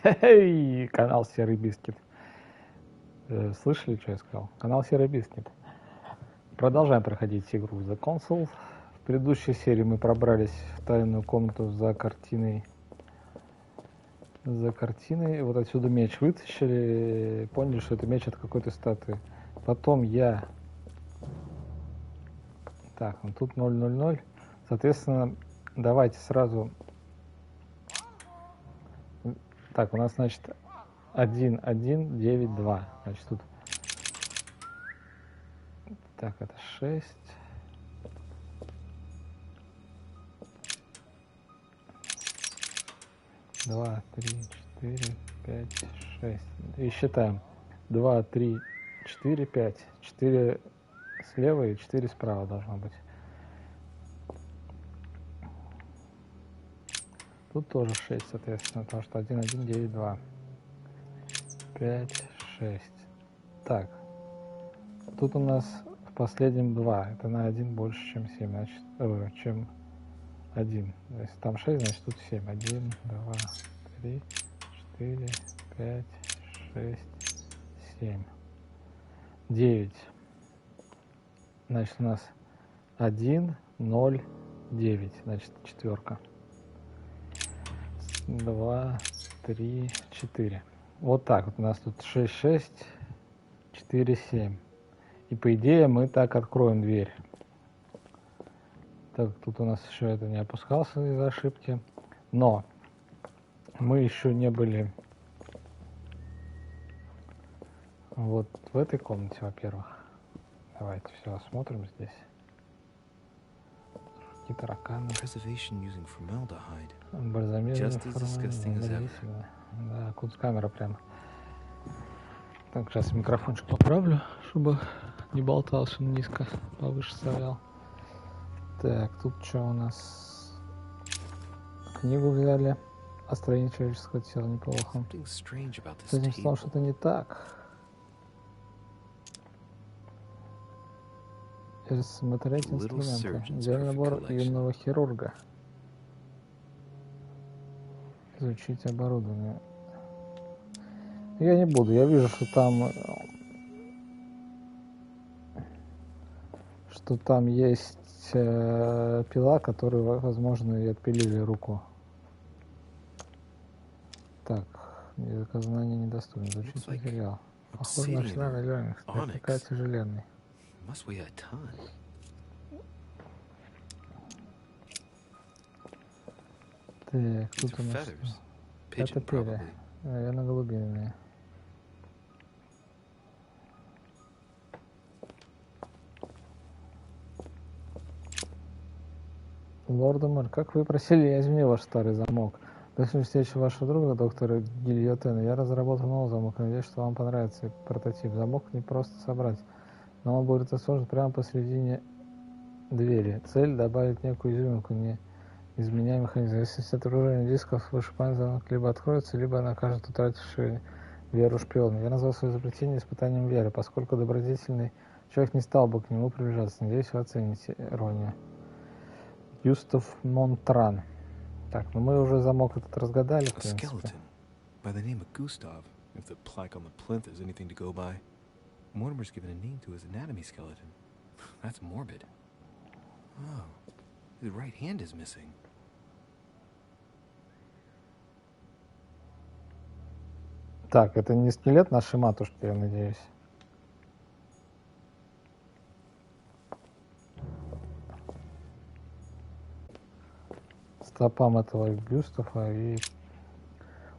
Хе-хей, канал Серый Бискет. Слышали, что я сказал? Канал Серый Бискет. Продолжаем проходить игру The Console. В предыдущей серии мы пробрались в тайную комнату за картиной. Вот отсюда меч вытащили. Поняли, что это меч от какой-то статуи. Потом я... Так, ну тут 000. Соответственно, давайте сразу... Так, у нас, значит, 1192. Значит, тут... Так, это 6. 2, 3, 4, 5, 6. И считаем. 2, 3, 4, 5. 4 слева и 4 справа должно быть. Тут тоже 6, соответственно, потому что 1, 1, 9, 2. 5, 6. Так. Тут у нас в последнем 2. Это на 1 больше, чем 7. Значит, чем 1. Если там 6, значит тут 7. 1, 2, 3, 4, 5, 6, 7. 9. Значит, у нас 1, 0, 9. Значит, четверка. 2, 3, 4. Вот так вот у нас тут 6, 6, 4, 7. И по идее мы так откроем дверь. Так, тут у нас еще это не опускался из-за ошибки. Но мы еще не были вот в этой комнате, во-первых. Давайте все осмотрим здесь. Какие тараканы. Бальзамированный формалин. Да, кунсткамера прям. Так, сейчас микрофончик поправлю, чтобы не болтался низко, повыше стоял. Так, тут что у нас? Книгу взяли. О строении человеческого тела, неплохо. С этим столом что-то не так. Смотреть инструменты. Идеальный набор юного хирурга. Изучить оборудование. Я не буду. Я вижу, что там есть пила, которую, возможно, и отпилили руку. Так, языка знания недоступен. Изучить материал. Похоже на арсенальный лёмикс. Такая тяжеленный. Так, тут у нас... Это перья. Наверное, голубиные. Мортимер, как вы просили, я изменил ваш старый замок. После встречи вашего друга, доктора Гильотена, я разработал новый замок. Надеюсь, что вам понравится прототип. Замок не просто собрать, но он будет сложен прямо посередине двери. Цель — добавить некую изюминку, не изменяя механизм. Если с окружением дисков вышибаем, замок либо откроется, либо накажет утративший веру шпиона. Я назвал свое изобретение испытанием веры, поскольку добродетельный человек не стал бы к нему приближаться. Надеюсь, вы оцените иронию. Юстов Монтран. Так, ну мы уже замок этот разгадали, в принципе. By the name of Gustav, if the plaque on the plinth is anything to go by. Mortimer's given a name to his anatomy skeleton. That's morbid. Oh, his right hand is missing. Так, это не скелет нашей матушки, я надеюсь. Стопам этого Гюстава и...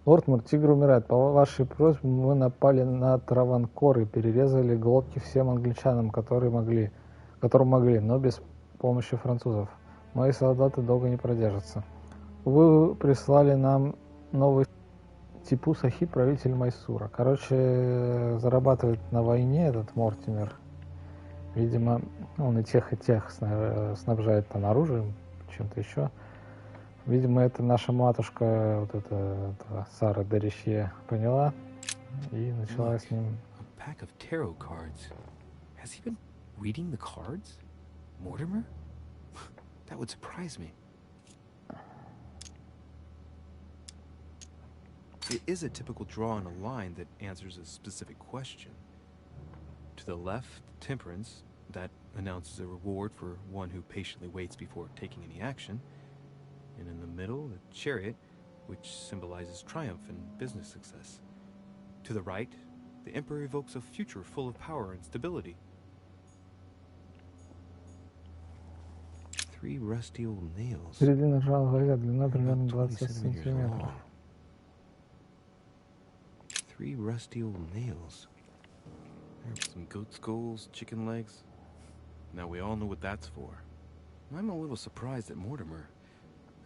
Мортимер, тигр умирает. По вашей просьбе мы напали на Траванкор и перерезали глотки всем англичанам, которым могли, но без помощи французов. Мои солдаты долго не продержатся. Вы прислали нам новый Типу Сахиб, правитель Майсура. Короче, зарабатывает на войне этот Мортимер. Видимо, он и тех снабжает там оружием, чем-то еще. Видимо, это наша матушка, вот эта Сара Дереще, поняла и начала с ним. Pack of tarot cards. Has he been reading the cards? Mortimer? That would surprise me. It is a typical draw on a line that answers a specific question. To the left, temperance, that announces a reward for one who patiently waits before taking any action. And in the middle, the chariot, which symbolizes triumph and business success. To the right, the emperor evokes a future full of power and stability. 3 rusty old nails. Середина жала гвоздя, длина примерно About 20 20 centimeters сантиметров. long. 3 rusty old nails. There are some goat skulls, chicken legs. Now we all know what that's for. I'm a little surprised at Mortimer.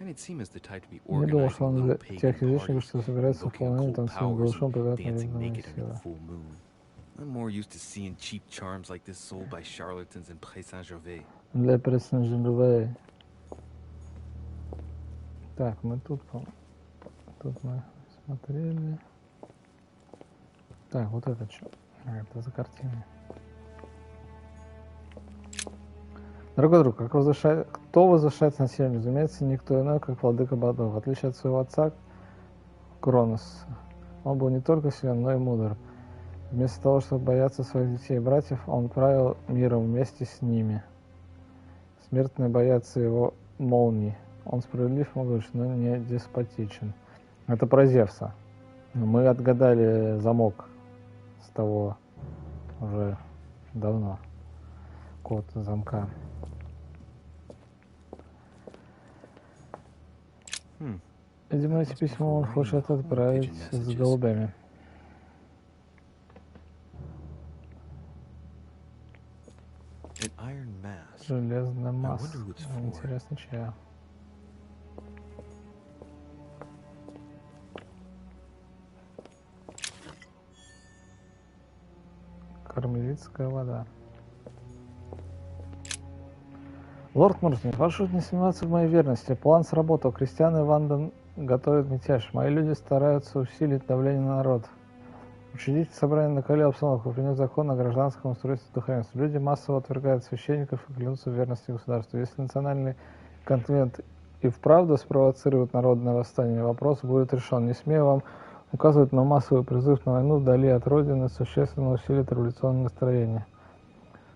I didn't seem as the type to be Не думал, organizing что он little из pagan тех язычников, parties, что собирается в invoking полнолуние, occult танцуем powers, голышом, and приветствуя dancing неведомые naked under силы. the full moon. I'm more used to seeing cheap charms like this sold by charlatans in Pré Saint-Gervais. Для персонажей. Так, мы тут мы смотрели. Так, вот это что? Это за картина. Дорогой друг, кто возвышается над всеми? Разумеется, никто иной, как владыка богов. В отличие от своего отца Кроноса, он был не только силен, но и мудр. Вместо того, чтобы бояться своих детей и братьев, он правил миром вместе с ними. Смертные боятся его молний. Он справедлив, могуч, но не деспотичен. Это про Зевса. Мы отгадали замок с того уже давно. Код замка. Видимо, эти письма он хочет отправить с голубями. Железная масса. Интересно, чья? Кармелитская вода. Лорд Мортимер, прошу не сомневаться в моей верности. План сработал. Кристиан и Ванда готовят мятеж. Мои люди стараются усилить давление на народ. Учредитель собрания накалил обстановку, принес закон о гражданском устройстве духовенства. Люди массово отвергают священников и клянутся в верности государству. Если национальный конвент и вправду спровоцирует народное восстание, вопрос будет решен. Не смею вам указывать на массовый призыв на войну вдали от родины, существенно усилит революционное настроение.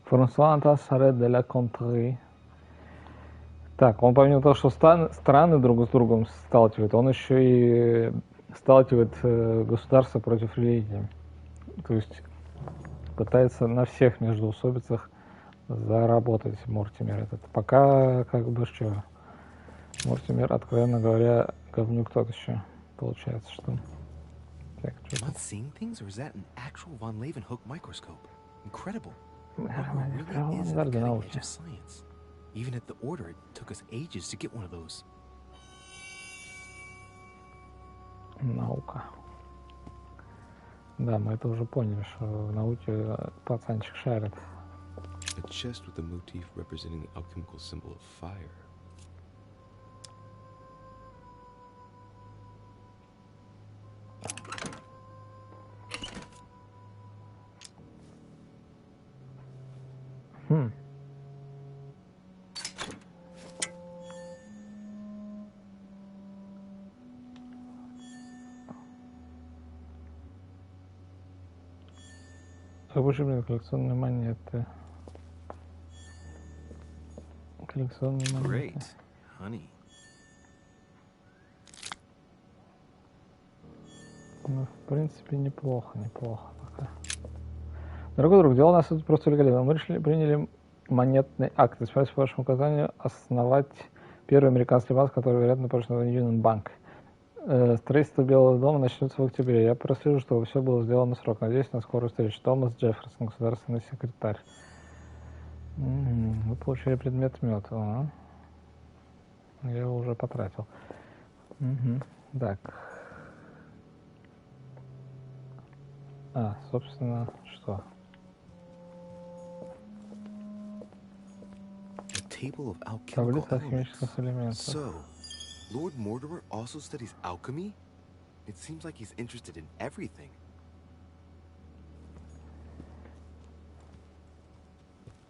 Франсуа Антас Арет де ла Контри. Так, он помимо того, что страны друг с другом сталкивают, он еще и сталкивает государство против религии. То есть пытается на всех междоусобицах заработать Мортимер этот. Пока как бы что, Мортимер, откровенно говоря, говнюк тот еще. Получается, что... Так, что Not seeing things, or is that an actual von Leeuwenhoek microscope? Incredible. Авангарда науки. Even at the order, it took us ages to get one of those. Наука. Да, мы это уже поняли, что в науке пацанчик шарит. A chest with a motif representing the alchemical symbol of fire. Рабочий блин, коллекционные монеты. Коллекционные монеты. Great, honey. Ну, в принципе, неплохо пока. Дорогой друг, дела у нас тут просто великолепно. Мы приняли монетный акт. Исполняясь по вашему указанию, основать первый американский банк, который, вероятно, прочно Union Bank. Строительство Белого дома начнется в октябре. Я прослежу, чтобы все было сделано в срок. Надеюсь на скорую встречу. Томас Джефферсон, государственный секретарь. Вы получили предмет мед. Я его уже потратил. Так. Собственно, что? Таблица химических элементов. So, Lord Mortimer also studies alchemy? It seems like he's interested in everything.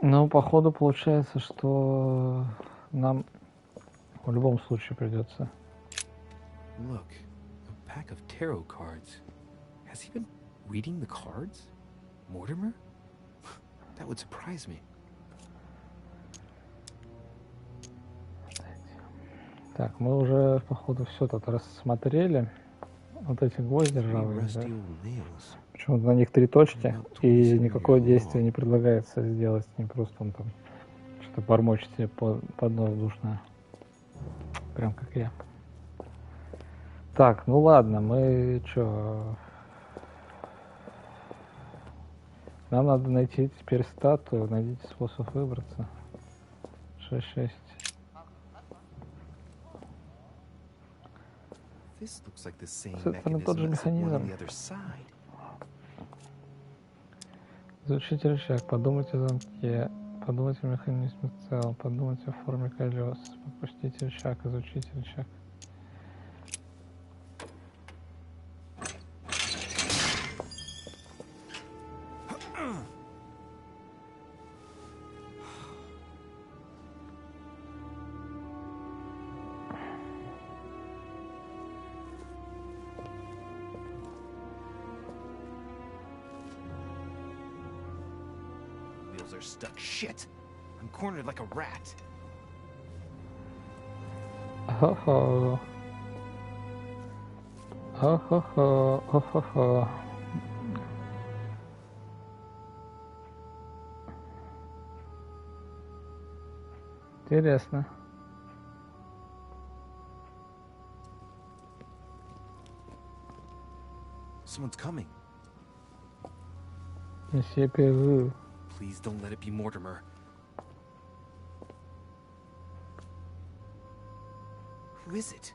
Ну, походу, получается, что нам в любом случае придется. Look, a pack of tarot cards. Has he been reading the cards? Mortimer? That would surprise me. Так, мы уже, походу, все тут рассмотрели. Вот эти гвозди ржавые, да? Почему-то на них 3 точки, и никакое действие не предлагается сделать, не просто он там что-то бормочет себе под нос душное. Прям как я. Так, ну ладно, мы чё? Нам надо найти теперь статую, найдите способ выбраться. 6-6. Это тот же механизм. Изучите рычаг, подумайте о замке, подумайте о механизме в целом, подумайте о форме колес, пропустите рычаг, изучите рычаг. Are stuck. Shit! I'm cornered like a rat. Хо-хо. Хо-хо-хо. Хо-хо-хо. Интересно. Someone's coming. Месье Перу. Please don't let it be Mortimer. Who is it?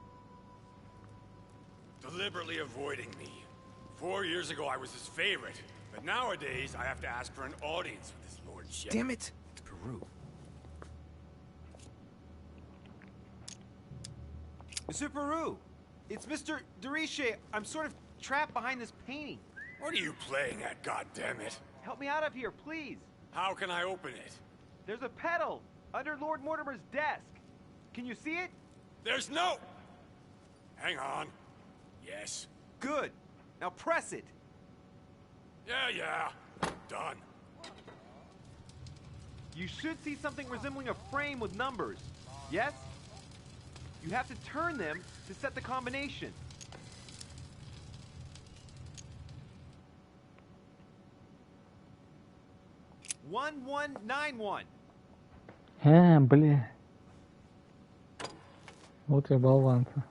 Deliberately avoiding me. 4 years ago I was his favorite, but nowadays I have to ask for an audience with his lordship. Damn it! It's Peru. Monsieur Peru! It's Mr. Deriche. I'm sort of trapped behind this painting. What are you playing at, goddammit? Help me out of here, please. How can I open it? There's a pedal under Lord Mortimer's desk. Can you see it? There's no... Hang on. Yes. Good. Now press it. Yeah. Done. You should see something resembling a frame with numbers. Yes? You have to turn them to set the combination. One, 1, 9, 1. Бля. Вот я болван-то.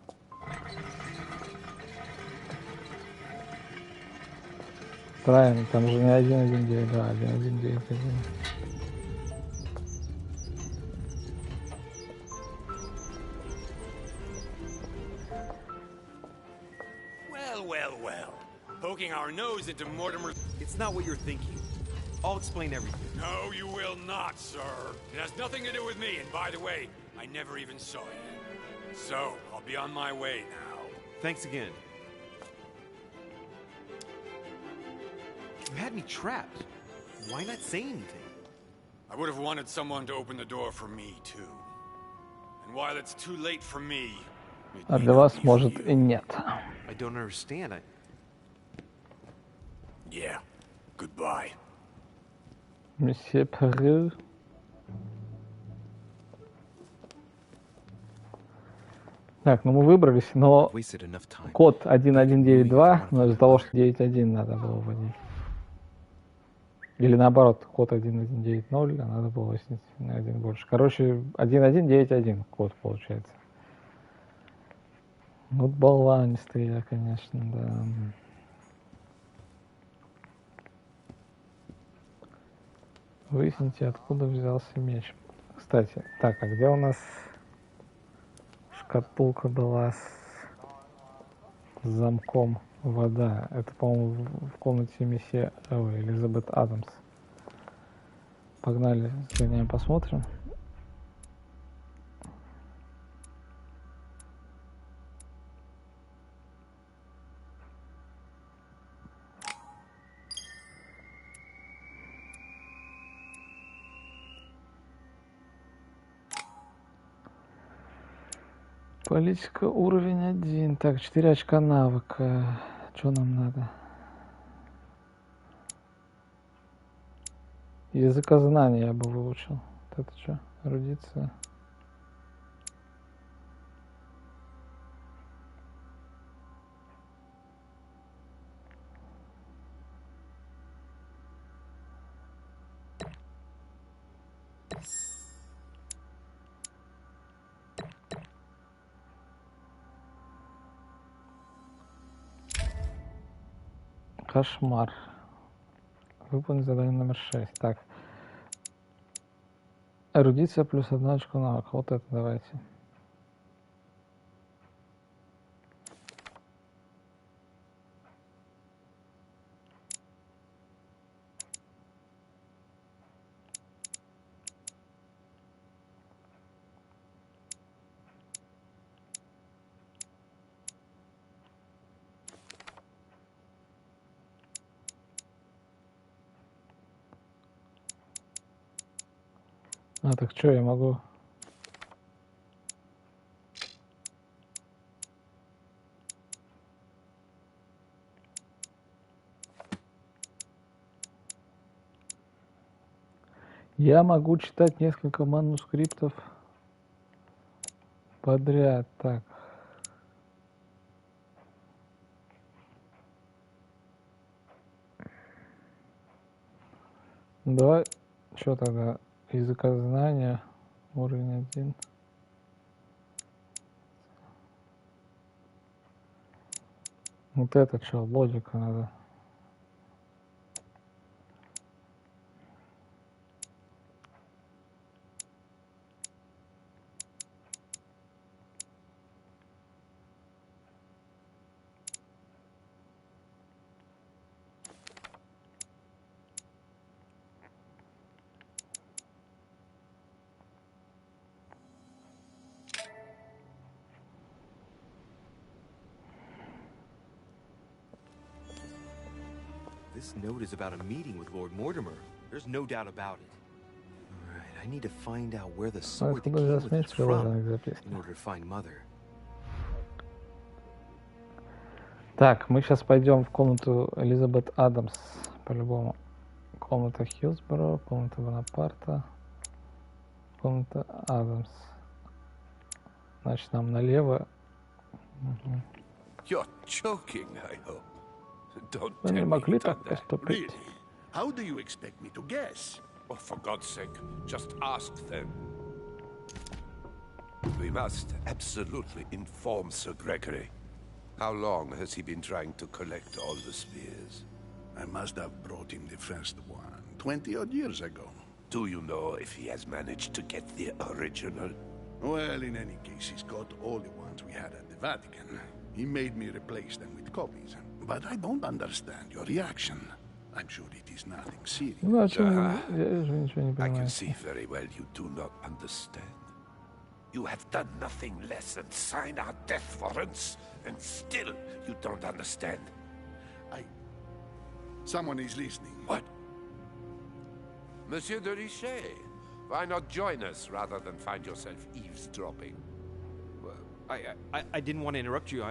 Правильно, там же не 1-1-9, да, 1-1-9-1. Well. Poking our nose into Mortimer's... It's not what you're thinking. I'll explain everything. No, you will not, sir. It has nothing to do with me, and by the way, I never even saw you. So, I'll be on my way now. Thanks again. You had me trapped. Why not say anything? I would have wanted someone to open the door for me, too. And while it's too late for me... А для вас, может, и нет. I don't understand. Yeah. Goodbye. Месье Перу. Так, ну мы выбрались, но код 1192, но из-за того, что 9.1 надо было вводить. Или наоборот, код 1190, а надо было вводить на 1 больше. Короче, 1191 код получается. Вот болванистый я, конечно, да. Выясните, откуда взялся меч. Кстати, так, а где у нас шкатулка была с замком вода? Это, по-моему, в комнате месье Элизабет Адамс. Погнали, сгоняем, посмотрим. Политика уровень 1. Так, 4 очка навыка. Что нам надо? Языкознание я бы выучил. Вот это что? Эрудиция. Кошмар. Выполнить задание номер 6. Так. Эрудиция плюс 1 очко навыка. Вот это давайте. А, так что я могу? Я могу читать несколько манускриптов подряд. Так. Давай, что тогда? Языкознание, уровень 1. Вот это что, логика надо. This note is about a meeting with Lord Mortimer. There's no doubt about it. All right, I need to find out where the sword that came with it from in order to find Mother. Так, мы сейчас пойдем в комнату Элизабет Адамс, по-любому. Комната Хилсборо, комната Бонапарта, комната Адамс. Значит, нам налево. Угу. You're joking, I hope. Don't Вы tell не me могли you've так done that. поступить? Really? How do you expect me to guess? Oh, for God's sake, just ask them. We must absolutely inform Sir Gregory. How long has he been trying to collect all the spears? I must have brought him the first one 20-odd years ago. Do you know if he has managed to get the original? Well, in any case, he's got all the ones we had at the Vatican. He made me replace them with copies. But I don't understand your reaction. I'm sure it is nothing serious. Ну, о чем я же ничего не I понимаю. can see very well you do not understand. You have done nothing less than sign our death warrants, and still you don't understand. Someone is listening. What? Monsieur de Richet, why not join us rather than find yourself eavesdropping? Well, I didn't want to interrupt you.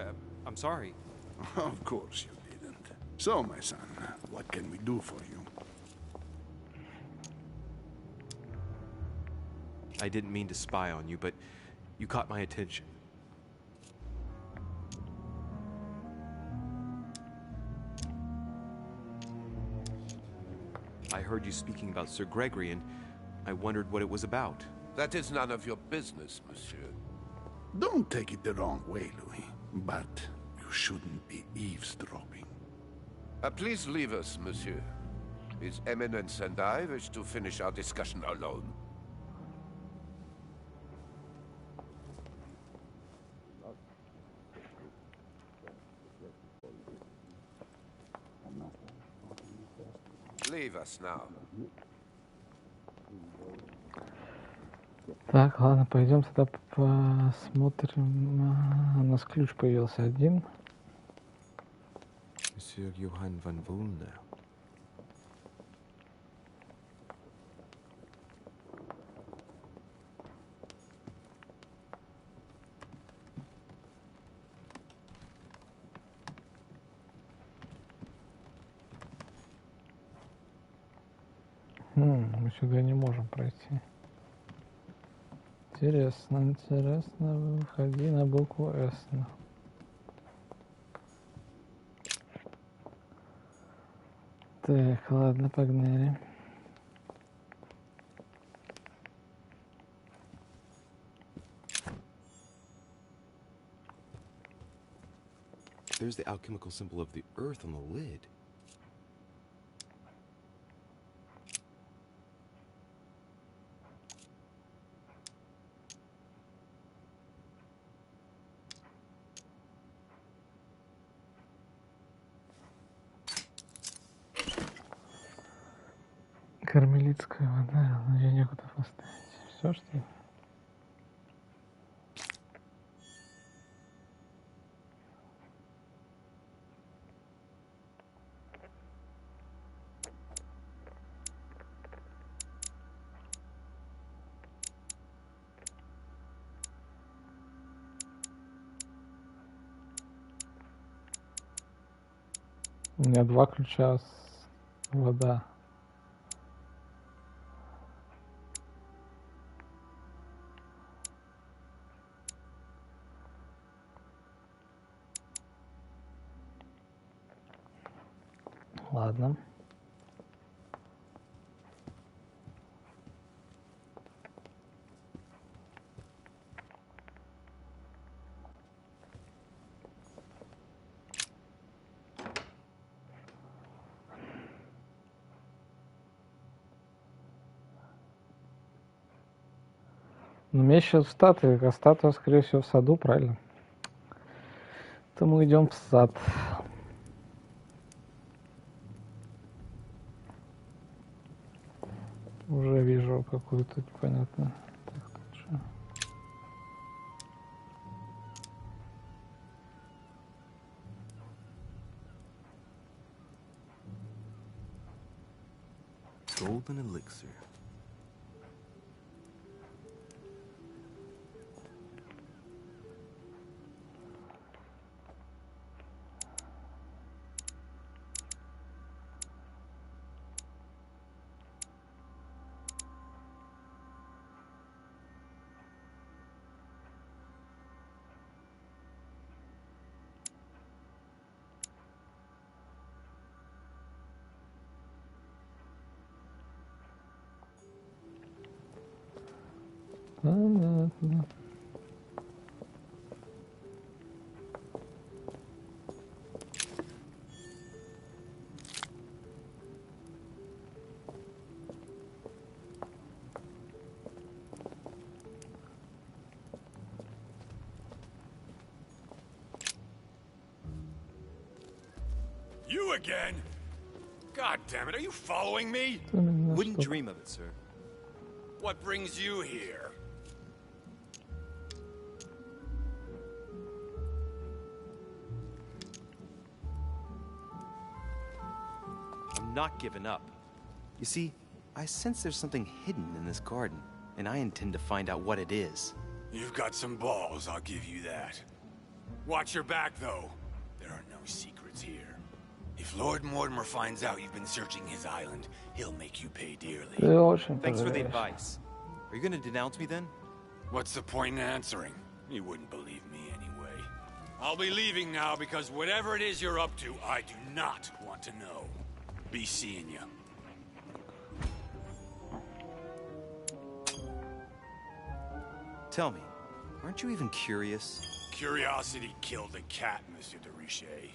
I'm sorry. Of course you didn't. So, my son, what can we do for you? I didn't mean to spy on you, but you caught my attention. I heard you speaking about Sir Gregory, and I wondered what it was about. That is none of your business, monsieur. Don't take it the wrong way, Louis, but you shouldn't be eavesdropping. Please leave us, monsieur. His Eminence and I wish to finish our discussion alone. Leave us now. Так, ладно, пойдем тогда посмотрим. У нас ключ появился один. Monsieur Johann van Vulner. Мы сюда не можем пройти. Интересно, интересно. Выходи на букву С. Так, ладно, погнали. There's the alchemical symbol of the earth on the lid. Кармелитская вода, но ее некуда поставить. Все, что ли? У меня 2 ключа с вода. Ладно. Но мне сейчас статуя, а статуя, скорее всего, в саду, правильно? То мы идем в сад. Уже вижу какую-то непонятную. Так, тут что? Golden elixir. Понятно. You again? God damn it, are you following me? Wouldn't dream of it, sir. What brings you here? I'm not giving up. You see, I sense there's something hidden in this garden, and I intend to find out what it is. You've got some balls, I'll give you that. Watch your back, though. There are no secrets here. If Lord Mortimer finds out you've been searching his island, he'll make you pay dearly. Ты очень Thanks for the пожалеешь. advice. Are you gonna denounce me then? What's the point in answering? You wouldn't believe me anyway. I'll be leaving now because whatever it is you're up to, I do not want to know. Be seeing you. Tell me, aren't you even curious? Curiosity killed a cat, Monsieur de Richet.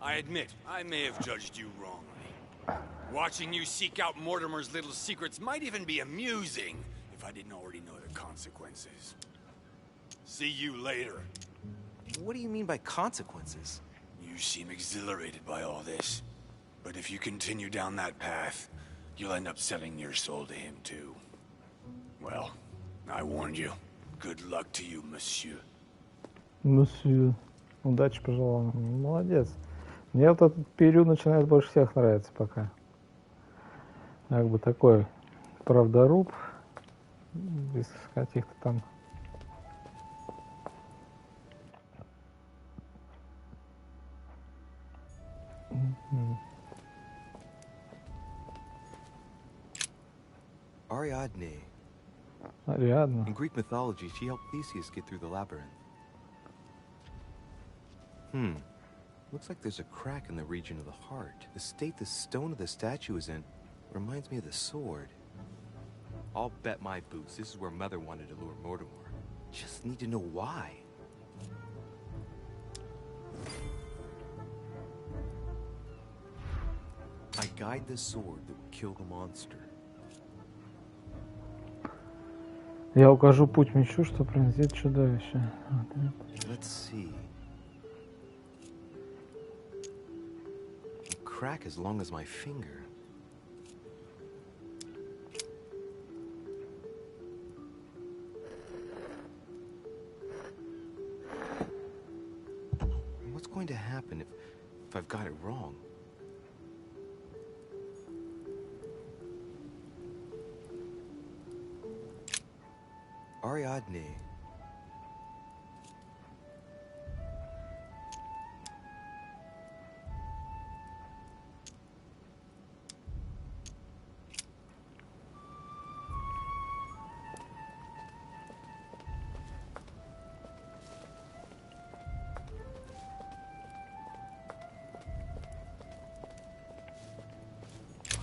I admit, I may have judged you wrongly. Watching you seek out Mortimer's little secrets might even be amusing, if I didn't already know the consequences. See you later. What do you mean by consequences? You seem exhilarated by all this. But if you continue down that path, you'll end up selling your soul to him too. Well, I warned you. Good luck to you, monsieur. Мсью. Удачи пожелал. Молодец. Мне вот этот период начинает больше всех нравиться пока. Как бы такой правдоруб. Без каких-то там... Ariadne. Ариадна. In Greek mythology, she helped Theseus get through the labyrinth. Looks like there's a crack in the region of the heart. The state the stone of the statue is in reminds me of the sword. I'll bet my boots this is where Mother wanted to lure Mortimer. Just need to know why. I guide the sword that will kill the monster. Я укажу путь мечу, что пронзит чудовище. Let's see. A crack as long as my finger. What's going to happen if I've got it wrong? Ariadne.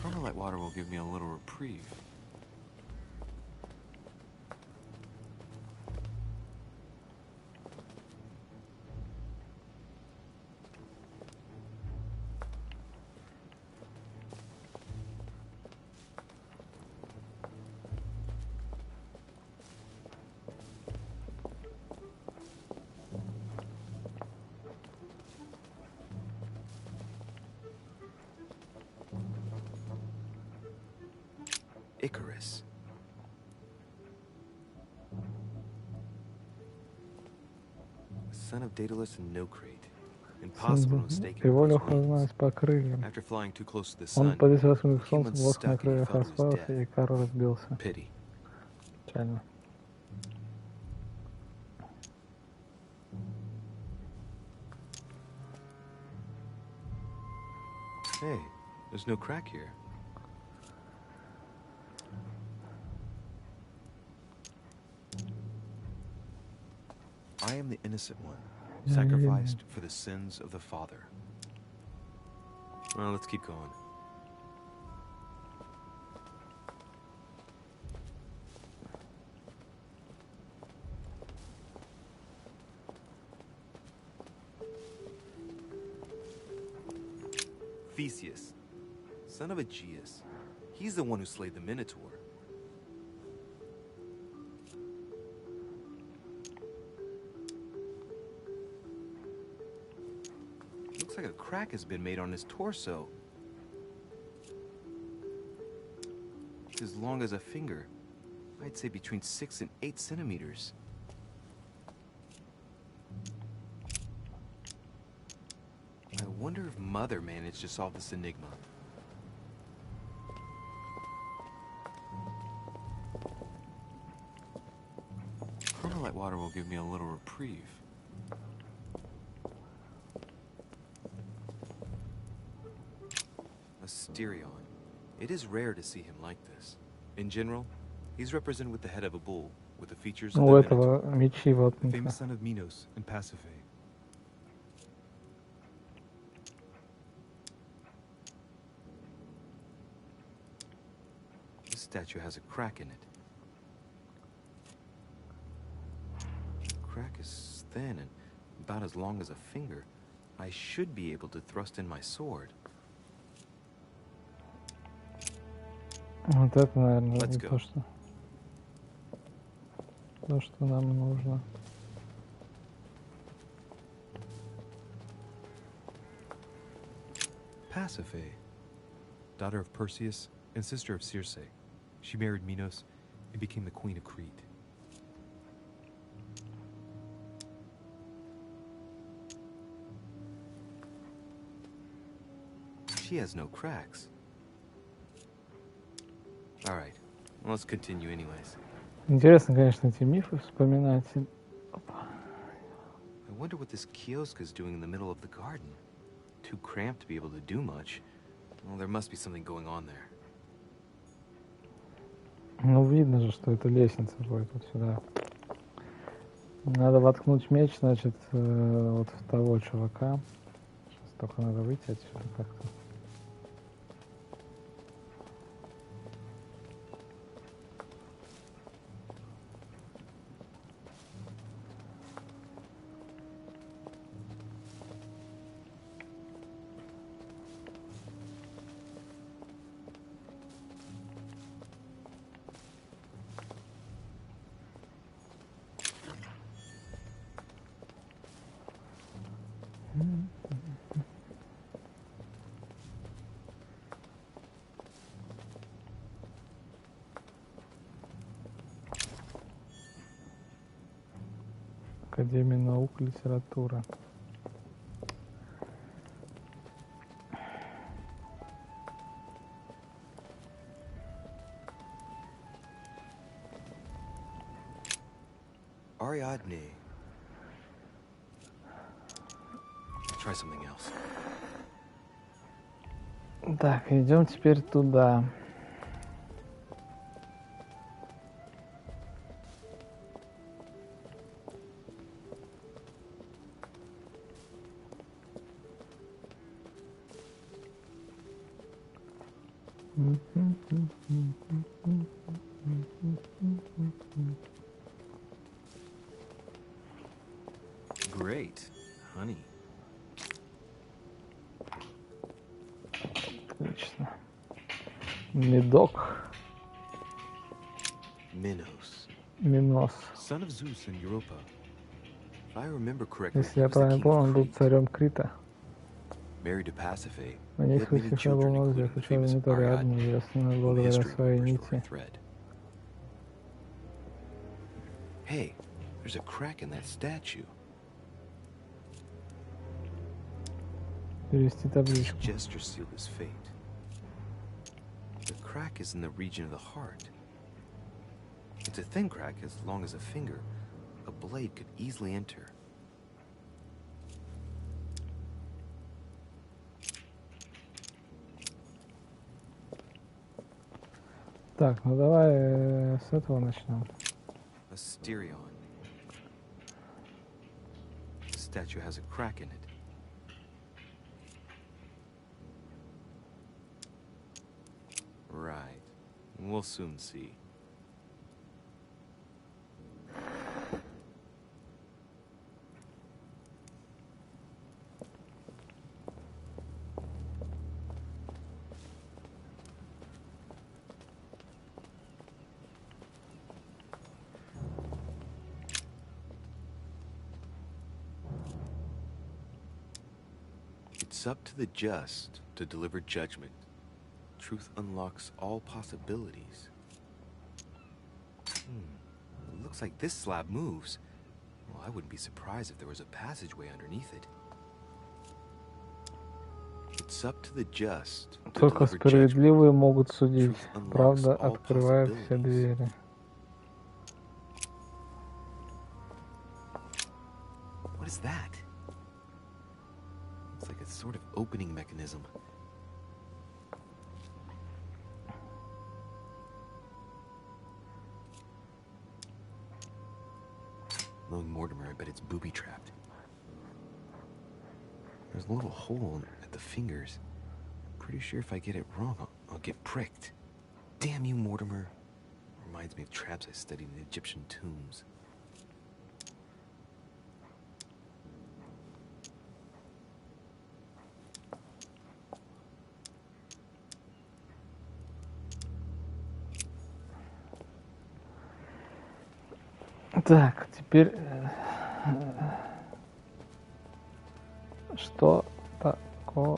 Carmelite water will give me a little reprieve. Icarus. Son of Daedalus and Nocrate. Impossible to mistake him Его for his легко wings. узнать по крыльям. After flying too close to the Он sun, подвесился к солнцу, humans воск на stuck and he крыльях fell to his распался, death. и Икар разбился. Pity. Печально. Hey, there's no crack here. I am the innocent one, sacrificed for the sins of the father. Well, let's keep going. Theseus, son of Aegeus. He's the one who slayed the Minotaur. Looks like a crack has been made on his torso. It's as long as a finger. I'd say between 6 and 8 centimeters. I wonder if Mother managed to solve this enigma. Carmelite water will give me a little reprieve. Asterion. It is rare to see him like this. In general, he's represented with the head of a bull, with the features of У the этого Minotaur. мечи вот. The famous son of Minos and Pasiphae. This statue has a crack in it. The crack is thin and about as long as a finger. I should be able to thrust in my sword. Вот это, наверное, Let's и go. то, что нам нужно. Pasiphae, daughter of Perseus and sister of Circe. She married Minos and became the queen of Crete. She has no cracks. All right, let's continue anyways. Интересно, конечно, эти мифы вспоминать. I wonder what this kiosk is doing in the middle of the garden. Too cramped to be able to do much. Well, there must be something going on there. Ну, видно же, что это лестница будет вот сюда. Надо воткнуть меч, значит, вот в того чувака. Сейчас только надо выйти отсюда как-то. Академия наук, литература. Ariadne. Try something else. Так, идем теперь туда. Great, honey. Отлично. Медок. Minos, Минос. son of Zeus and Europa. If I remember correctly, Если he я was the правильно king помню, of он был Crete. царем Крита. Married to Pasiphae, У he них had у many всех был children, много including детей, the причем famous не только Ариадне, Ariadne, известная whom благодаря history своей remembers for her нити. thread. Hey, there's a crack in that statue. Перевести His табличку. gesture sealed his fate. The crack is in the region of the heart. It's a thin crack as long as a finger. A blade could easily enter. Так, ну давай с этого начнем. Asterion. The statue has a crack in it. Right. We'll soon see. It's up to the just to deliver judgment. Truth unlocks all possibilities. It looks like this slab moves. Well, I wouldn't be surprised if there was a passageway underneath it. It's up to the just to Только deliver judgment. справедливые могут судить. Truth unlocks Правда all открывает все possibilities. двери. What is that? It's like a sort of opening mechanism. Knowing Mortimer, I bet it's booby-trapped. There's a little hole at the fingers. Pretty sure if I get it wrong, I'll get pricked. Damn you, Mortimer. Reminds me of traps I studied in Egyptian tombs. Так, теперь что такое?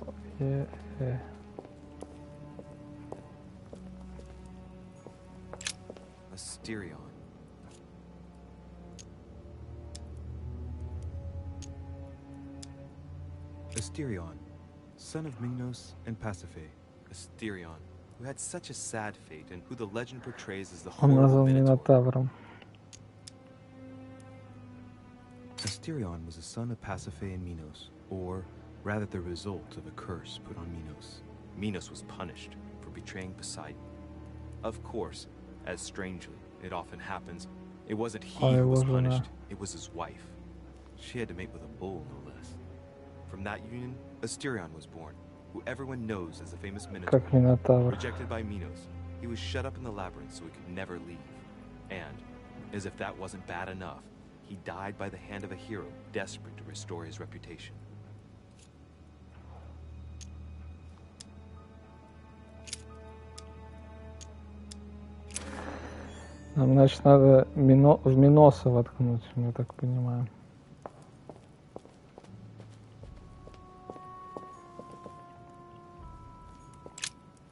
Asterion. Asterion, son of Minos and Pasiphae. Asterion, who had such a sad fate and who the legend portrays as the Он horrible назван Minotaur. Минотавром. Asterion was a son of Pasiphae and Minos, or rather the result of a curse put on Minos. Minos was punished for betraying Poseidon. Of course, As strangely, it often happens, it wasn't he Oh, who was его жена. punished, it was his wife. She had to mate with a bull, no less. From that union, Asterion was born, who everyone knows as the famous Minotaur. Как Минотавр. Rejected by Minos, he was shut up in the labyrinth so he could never leave. And, as if that wasn't bad enough, he died by the hand of a hero desperate to restore his reputation. Нам, значит, надо в Миноса воткнуть, я так понимаю.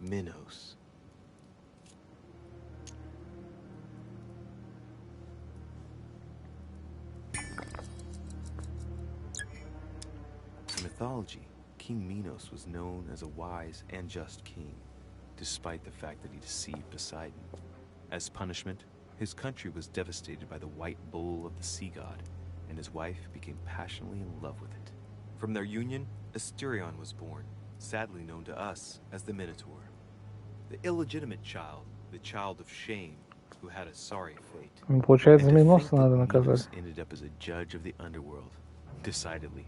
Minos. In mythology, King Minos was known as a wise and just king, despite the fact that he deceived Poseidon. As punishment, his country was devastated by the white bull of the sea god, and his wife became passionately in love with it. From their union, Asterion was born, sadly known to us as the Minotaur. The illegitimate child, the child of shame, who had a sorry fate. Получается, And to Миноса think that надо Minos наказать. ended up as a judge of the underworld. Decidedly,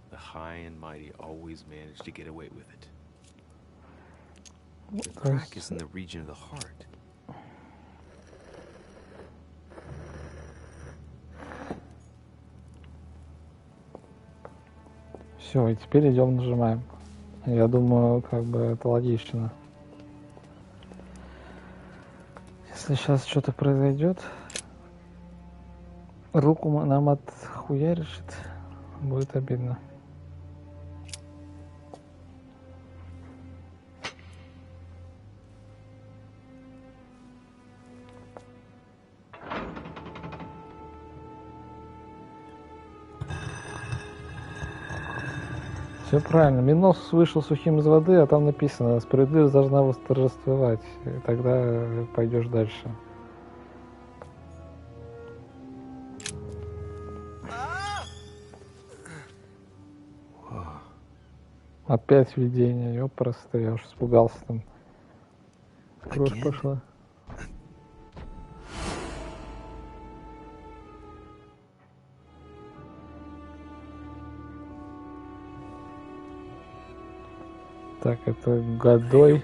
the high and mighty always manage to get away with it. The crack is in the region of the heart. Все, и теперь идем нажимаем. Я думаю, как бы это логично. Если сейчас что-то произойдет, руку нам отхуяришит, будет обидно. Все правильно. Минос вышел сухим из воды, а там написано: справедливость должна восторжествовать. И тогда пойдешь дальше. Опять видение, ёпрст, я уж испугался там. Кровь пошла. Так, это Годой.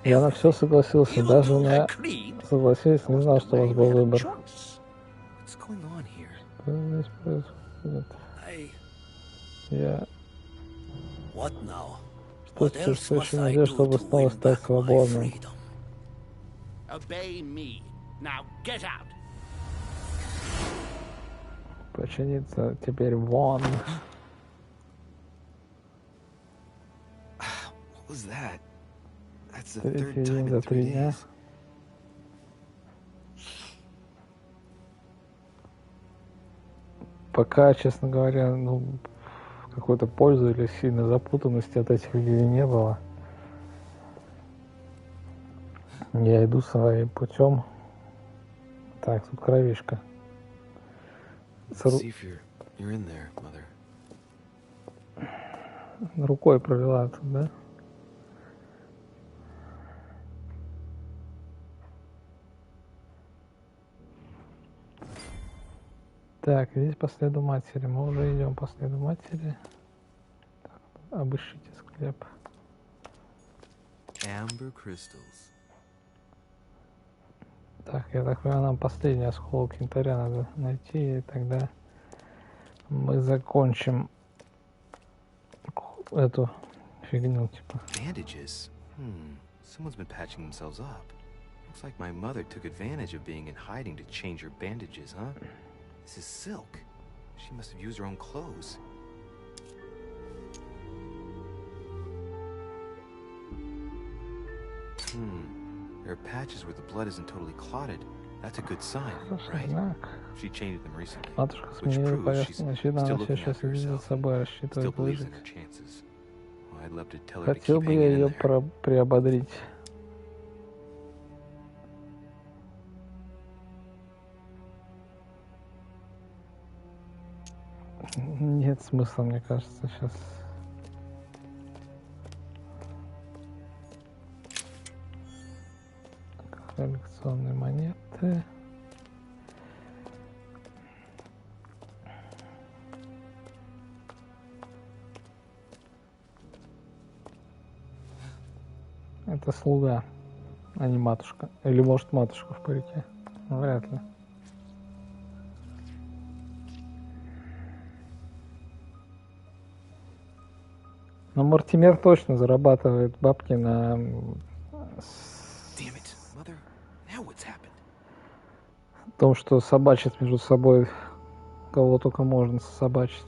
Я на все согласился, даже на согласились, не знал, что у вас был выбор. Что здесь происходит? Я... Что теперь слышу надежду, чтобы снова стать свободным? Починиться теперь вон. What was that? That's the Третий third time день in за 3 3 дня. days. Пока, честно говоря, ну, какой-то пользы или сильной запутанности от этих видео не было. Я иду своим путем. Так, тут кровишка. Let's see if you're in there, mother. Рукой провела тут, да? Так, здесь по следу матери. Мы уже идем по следу матери. Так, обыщите склеп. Amber crystals. Так, я так понимаю, нам последний осколок янтаря надо найти, и тогда мы закончим эту фигню, типа. Bandages? Someone's been patching themselves up. Looks like my mother took advantage of being in hiding to change her bandages, huh? This is silk. She must have used her own clothes. There are patches where the blood isn't totally clotted. That's a good sign, right? Знак. She changed them recently, Матушка which сменила proves she's повязку. Очевидно, still она все looking сейчас after видит за herself собой, and still рассчитывает believes in выжить. her chances. Well, I'd love to tell her to Хотел keep бы я hanging in ее there. приободрить. Нет смысла, мне кажется, сейчас. Коллекционные монеты. Это слуга, а не матушка. Или может матушка в парике. Вряд ли. Но Мортимер точно зарабатывает бабки на Damn it, Mother. Now what's happened? том, что собачат между собой кого только можно собачить.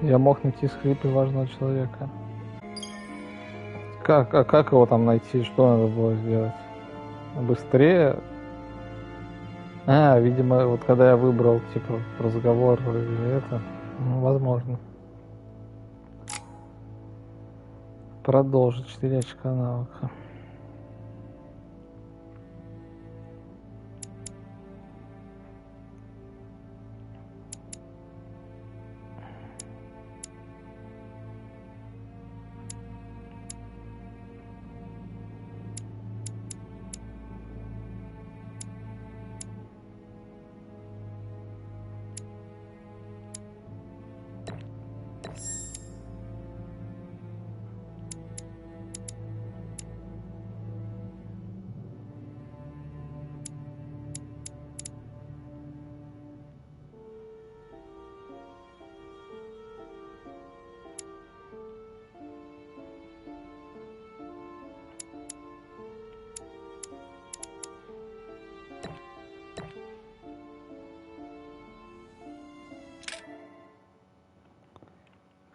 Я мог найти скрипы важного человека. Как его там найти? Что надо было сделать? Быстрее? Видимо, вот когда я выбрал, типа, разговор или это, возможно. Продолжить 4 очка навыка.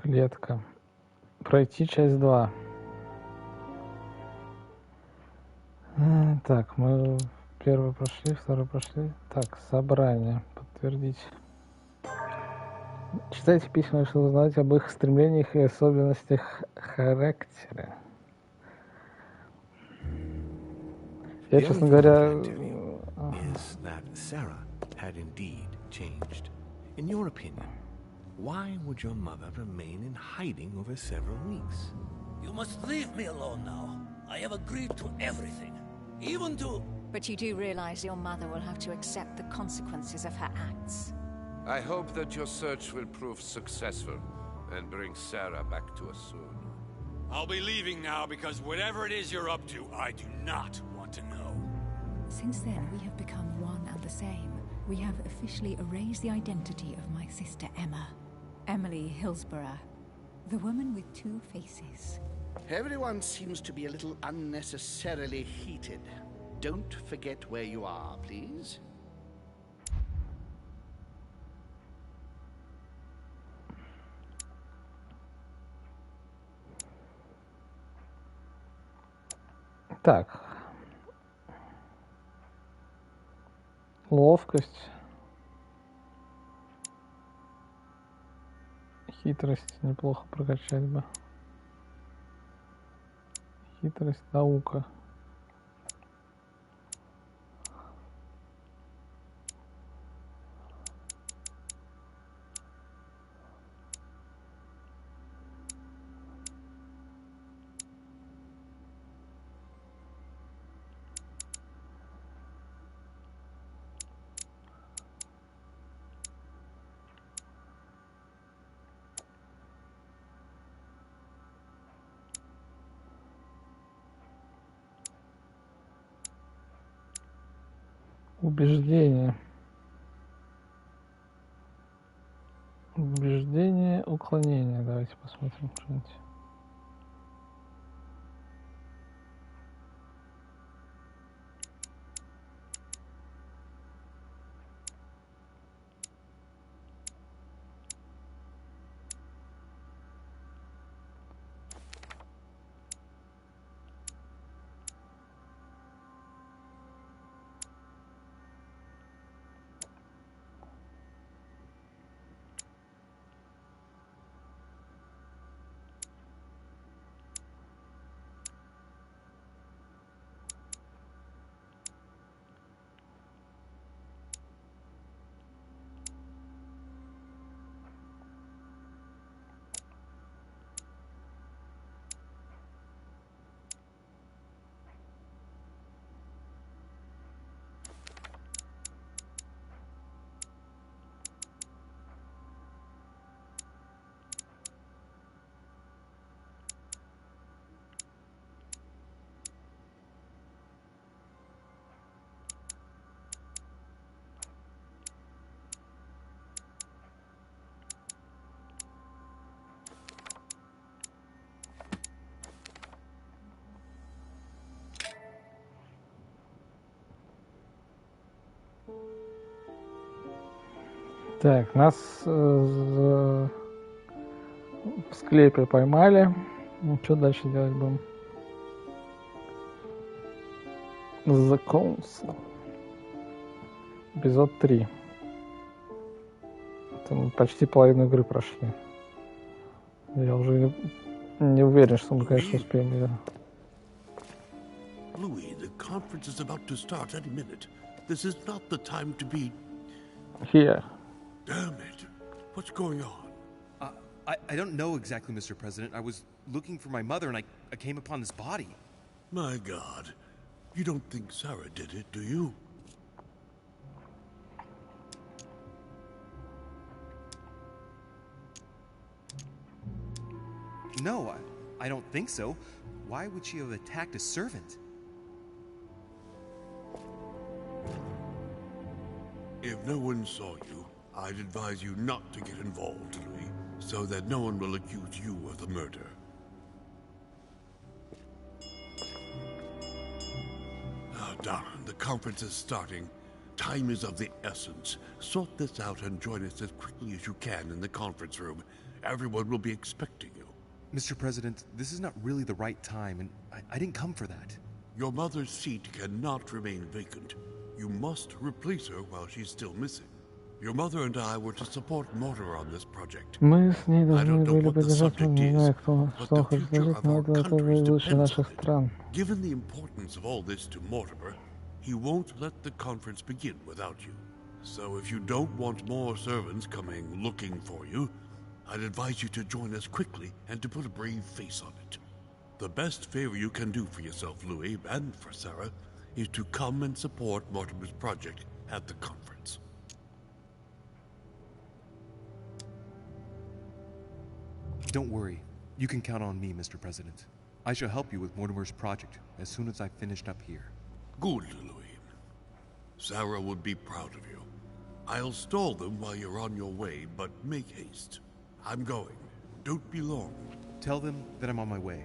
Клетка. Пройти часть 2. Так, мы первый прошли, второй прошли. Так, собрание. Подтвердить. Читайте письма, чтобы узнать об их стремлениях и особенностях характера. Я, The честно only thing I говоря... can tell you is that Sarah had indeed changed. In your opinion, why would your mother remain in hiding over several weeks? You must leave me alone now. I have agreed to everything. Even to... But you do realize your mother will have to accept the consequences of her acts. I hope that your search will prove successful and bring Sarah back to us soon. I'll be leaving now because whatever it is you're up to, I do not want to know. Since then, we have become one and the same. We have officially erased the identity of my sister Emma. Emily Hillsborough. The woman with 2 faces. Everyone seems to be a little unnecessarily heated. Don't forget where you are, please. Так. Ловкость. Хитрость неплохо прокачать бы. Хитрость, наука. Убеждение. Убеждение, уклонение. Давайте посмотрим что-нибудь. Так, нас в склепе поймали. Ну, что дальше делать будем? The Council. Эпизод 3. Это мы почти половину игры прошли. Я уже не уверен, что мы, конечно, успеем ее. Louis, the conference is about to start any minute. This is not the time to be... Here. Damn it. What's going on? I don't know exactly, Mr. President. I was looking for my mother and I came upon this body. My God. You don't think Sarah did it, do you? No, I don't think so. Why would she have attacked a servant? If no one saw you, I'd advise you not to get involved, Louis, so that no one will accuse you of the murder. Oh, darn, the conference is starting. Time is of the essence. Sort this out and join us as quickly as you can in the conference room. Everyone will be expecting you. Mr. President, this is not really the right time, and I didn't come for that. Your mother's seat cannot remain vacant. You must replace her while she's still missing. Your mother and I were to support Mortimer on this project. Мы с ней I должны don't know были what the поддержать, subject не is, знаю, кто but что the хочет future предложить, of но our это тоже country и лучше depends наших on it. стран. Given the importance of all this to Mortimer, he won't let the conference begin without you. So if you don't want more servants coming looking for you, I'd advise you to join us quickly and to put a brave face on it. The best favor you can do for yourself, Louis, and for Sarah, is to come and support Mortimer's project at the conference. Don't worry. You can count on me, Mr. President. I shall help you with Mortimer's project as soon as I've finished up here. Good, Louis. Sarah would be proud of you. I'll stall them while you're on your way, but make haste. I'm going. Don't be long. Tell them that I'm on my way.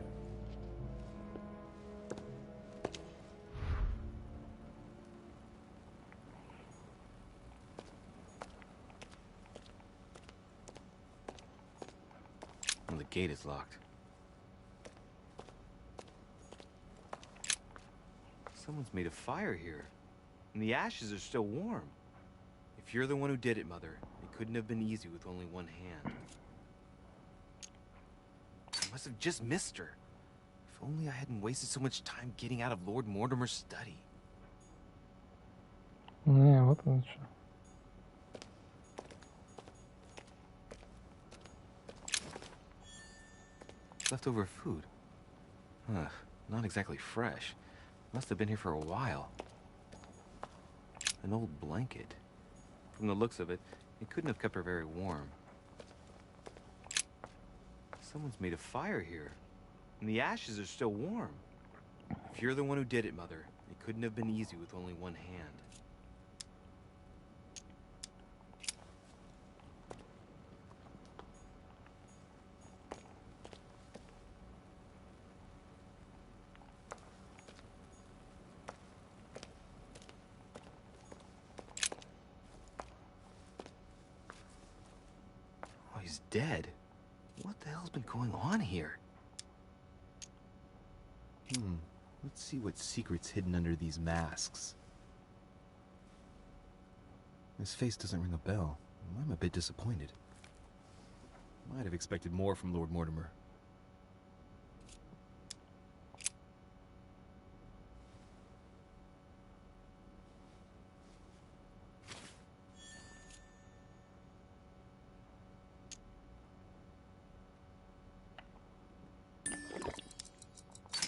Well, the gate is locked. Someone's made a fire here, and the ashes are still warm. If you're the one who did it, Mother, it couldn't have been easy with only one hand. I must have just missed her. If only I hadn't wasted so much time getting out of Lord Mortimer's study. Не, вот он что. Leftover food. Ugh, not exactly fresh. Must have been here for a while. An old blanket. From the looks of it, it couldn't have kept her very warm. Someone's made a fire here, and the ashes are still warm. If you're the one who did it, Mother, it couldn't have been easy with only one hand. Oh, he's dead. What the hell's been going on here? Let's see what secret's hidden under these masks. His face doesn't ring a bell. I'm a bit disappointed. Might have expected more from Lord Mortimer.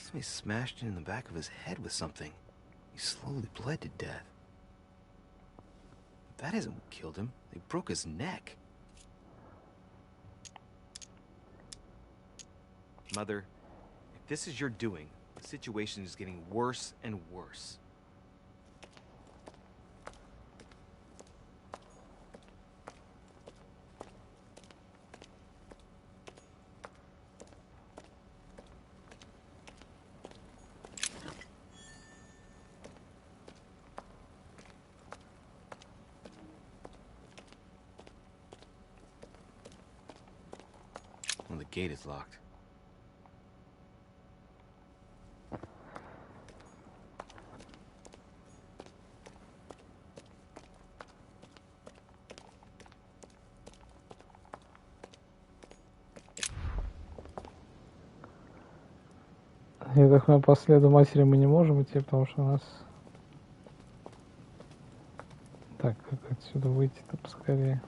Somebody smashed in the back of his head with something. He slowly bled to death. But that isn't what killed him. They broke his neck. Mother, if this is your doing, the situation is getting worse and worse. gate is locked. Я так понимаю, по следу матери мы не можем идти, потому что у нас... Так, как отсюда выйти-то поскорее?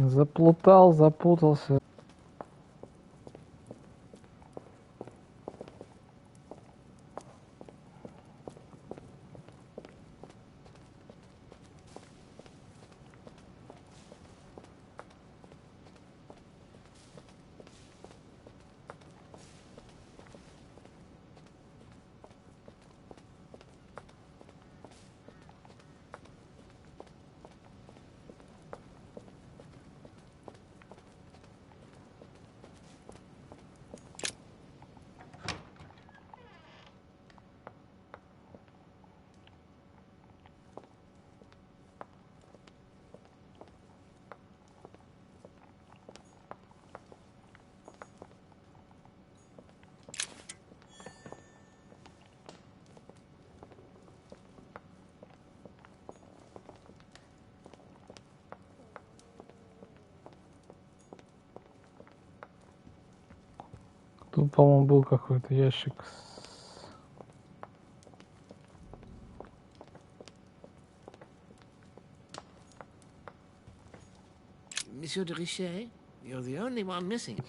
Заплутал, запутался. Тут, по-моему, был какой-то ящик с... Monsieur de Richet, you're the only one missing.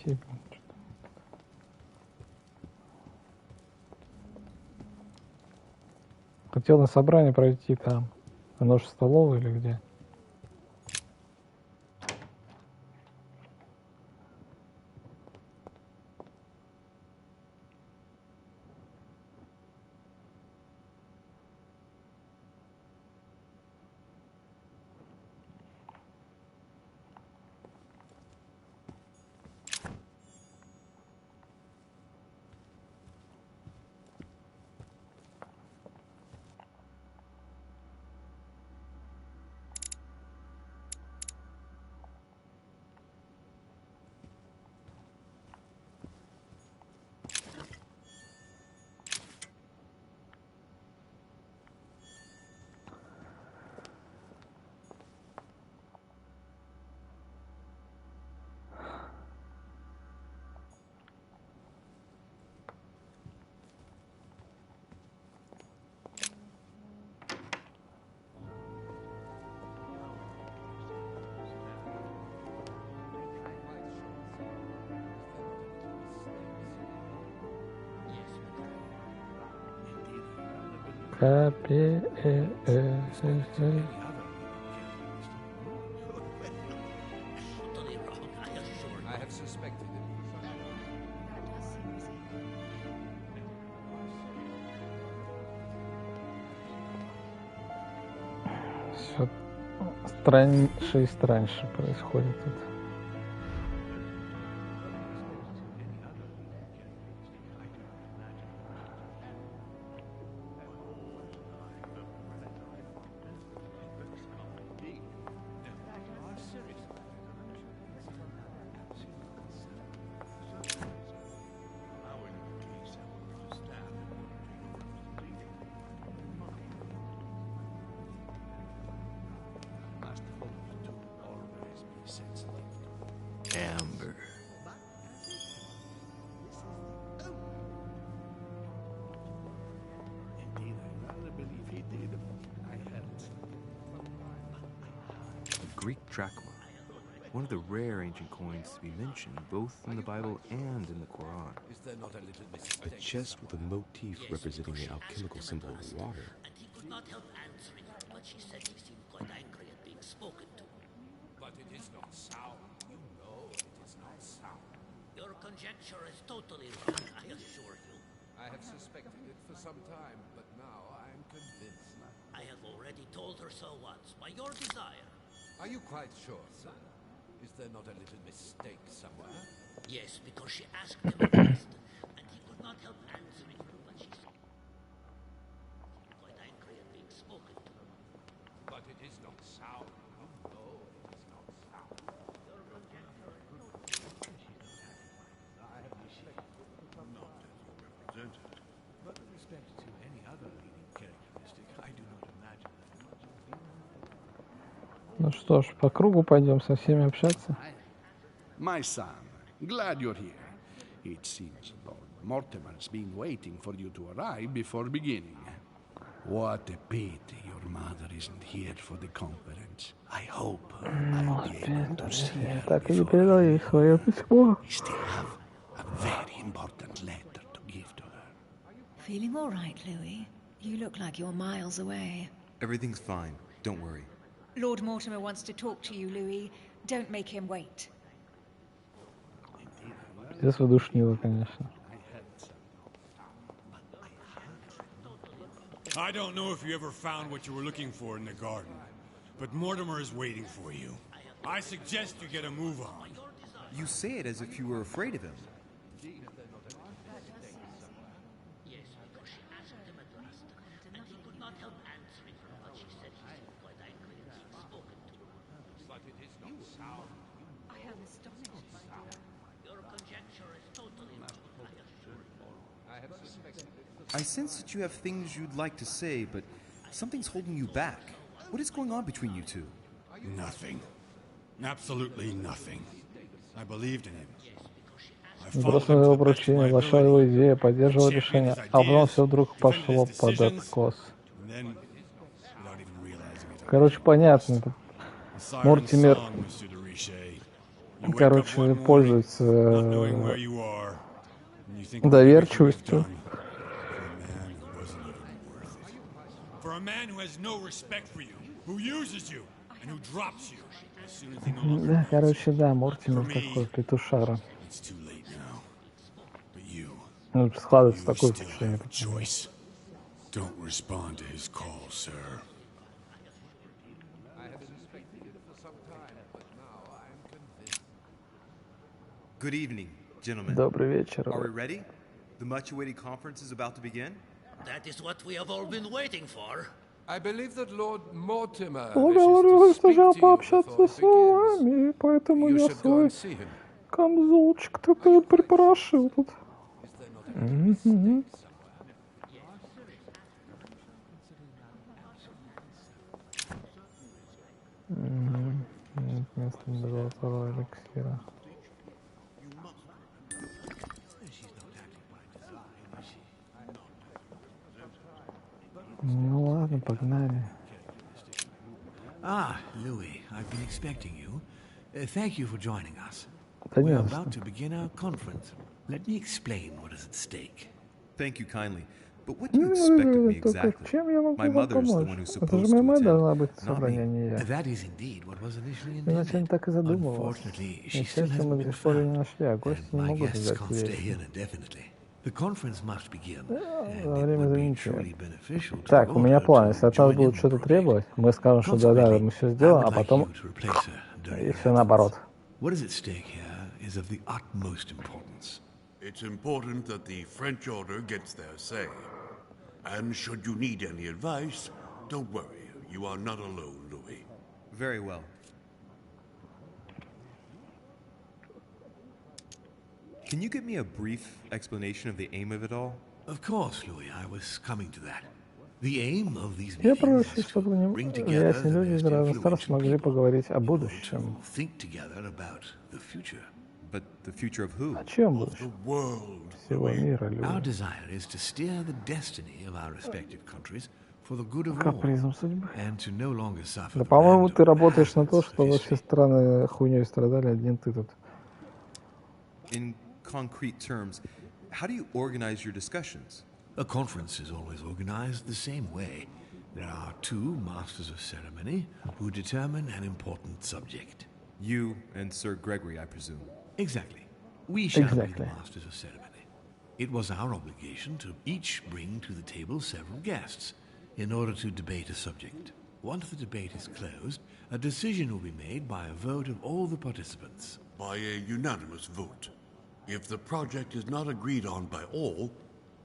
Хотел на собрание пройти там. Оно же в столовой или где? Все страньше и страньше происходит тут. Greek drachma, one of the rare ancient coins to be mentioned both in the Bible and in the Quran. A chest with a motif representing the alchemical symbol of water. And he could not help answering her, but she said she seemed quite angry at being spoken to. But it is not sound. You know it is not sound. Your conjecture is totally wrong, I assure you. I have suspected it for some time, but now I am convinced. I have already told her her so once, by your desire. Are you quite sure, sir? Is there not a little mistake somewhere? Yes, because she asked him at last, and he could not help answering her, but she seemed quite angry at being spoken to. But it is not sound. No, it is not sound. Not as you represented. But with respect to any other leading characteristic, I do not imagine that much has been. Ну что ж, по кругу пойдем со всеми общаться. My son, glad you're here. It seems Lord Mortimer's been waiting for you to arrive before beginning. What a pity your mother isn't here for the conference. I hope I'll be able to see her Так и не before. передал ей свое письмо. I still have a very important letter to give to her. Feeling all right, Louis? You look like you're miles away. Everything's fine. Don't worry. Lord Mortimer wants to talk to you, Louis. Don't make him wait. Здесь удушнило, конечно. I don't know if you ever found what you were looking for in the garden, but Mortimer is waiting for you. I suggest you get a move on. You say it as if you were afraid of him. Yes, because she asked him at last, and he could not help answering her, but she said he seemed quite angry at being spoken to. But it is not sound. I am astonished by Your conjecture is totally wrong, I assure you. I have suspected it. I sense that you have things you'd like to say, but something's holding you back. What is going on between you two? Nothing. Absolutely nothing. I believed in him. Не просто его поручение, вошла его идея, поддерживал решение, а потом все вдруг пошло под откос. Короче, понятно. Мортимер, короче, пользуется доверчивостью. For a man who has no respect for you, who uses you, and who drops you as soon as he no longer Да, короче, да, Мортимер такой, петушара. It's too late now. But you, Ну, складывается you такое still впечатление. have a choice. Don't respond to his call, sir. I have suspected it for some time, but now I am convinced. Good evening, gentlemen. Добрый вечер. Are we ready? The much-awaited conference is about to begin? That is what we have all been waiting for. I believe that Lord Mortimer Он говорил, wishes to что speak я to you пообщаться before с it begins. вами, поэтому You я should go свой and see him. камзолчик такой припорошил тут. Is there not a little mistake somewhere? Нет места для золотого эликсира. Ну ладно, погнали. Ah, Louis, I've been expecting you. Thank you for joining us. Да We're не за about что. to begin our conference. Let me explain what is at stake. Thank you kindly. But what do you expect of me Только exactly? чем я могу My вам mother's the помочь? one who's Это supposed же моя to мать должна attend, быть в not собрании, а me. не я. That is indeed what was initially Изначально intended. так и задумывалось. Unfortunately, К she still счастью, hasn't мы been до сих пор ее не found, нашли, а гости and не my могут guests взять can't stay вещи. here indefinitely. The conference must begin, and Во it время would be занятия. truly beneficial to Так, у меня order план. to Если от нас join будут in что-то the project. требовать, мы скажем, что да-да, мы все Consequently, I сделаем, would а like потом you to replace her during и your все absence. наоборот. What is at stake here is of the utmost importance. It's important that the French order gets their say. And should you need any advice, don't worry. You are not alone, Louis. Very well. Can you give me a brief explanation of the aim of it all? Of course, Louis, I was coming to that. The aim of these Я meetings прошу, is чтобы to bring together влиятельные the люди из most разных стран influential смогли people поговорить о in order будущем. to think together about the future. But the future of who? О чем The будущем? world. Всего мира, Our люди. desire is to steer the destiny of our respective countries for the good of all, Капризом судьбы. and to no longer suffer Да, the по-моему, ты random работаешь на то, hazards of чтобы все history. страны хуйней страдали, один ты тут. In concrete terms, how do you organize your discussions? A conference is always organized the same way. There are two masters of ceremony who determine an important subject. You and Sir Gregory, I presume. Exactly. We shall be Exactly. the masters of ceremony. It was our obligation to each bring to the table several guests in order to debate a subject. Once the debate is closed, a decision will be made by a vote of all the participants. By a unanimous vote. If the project is not agreed on by all,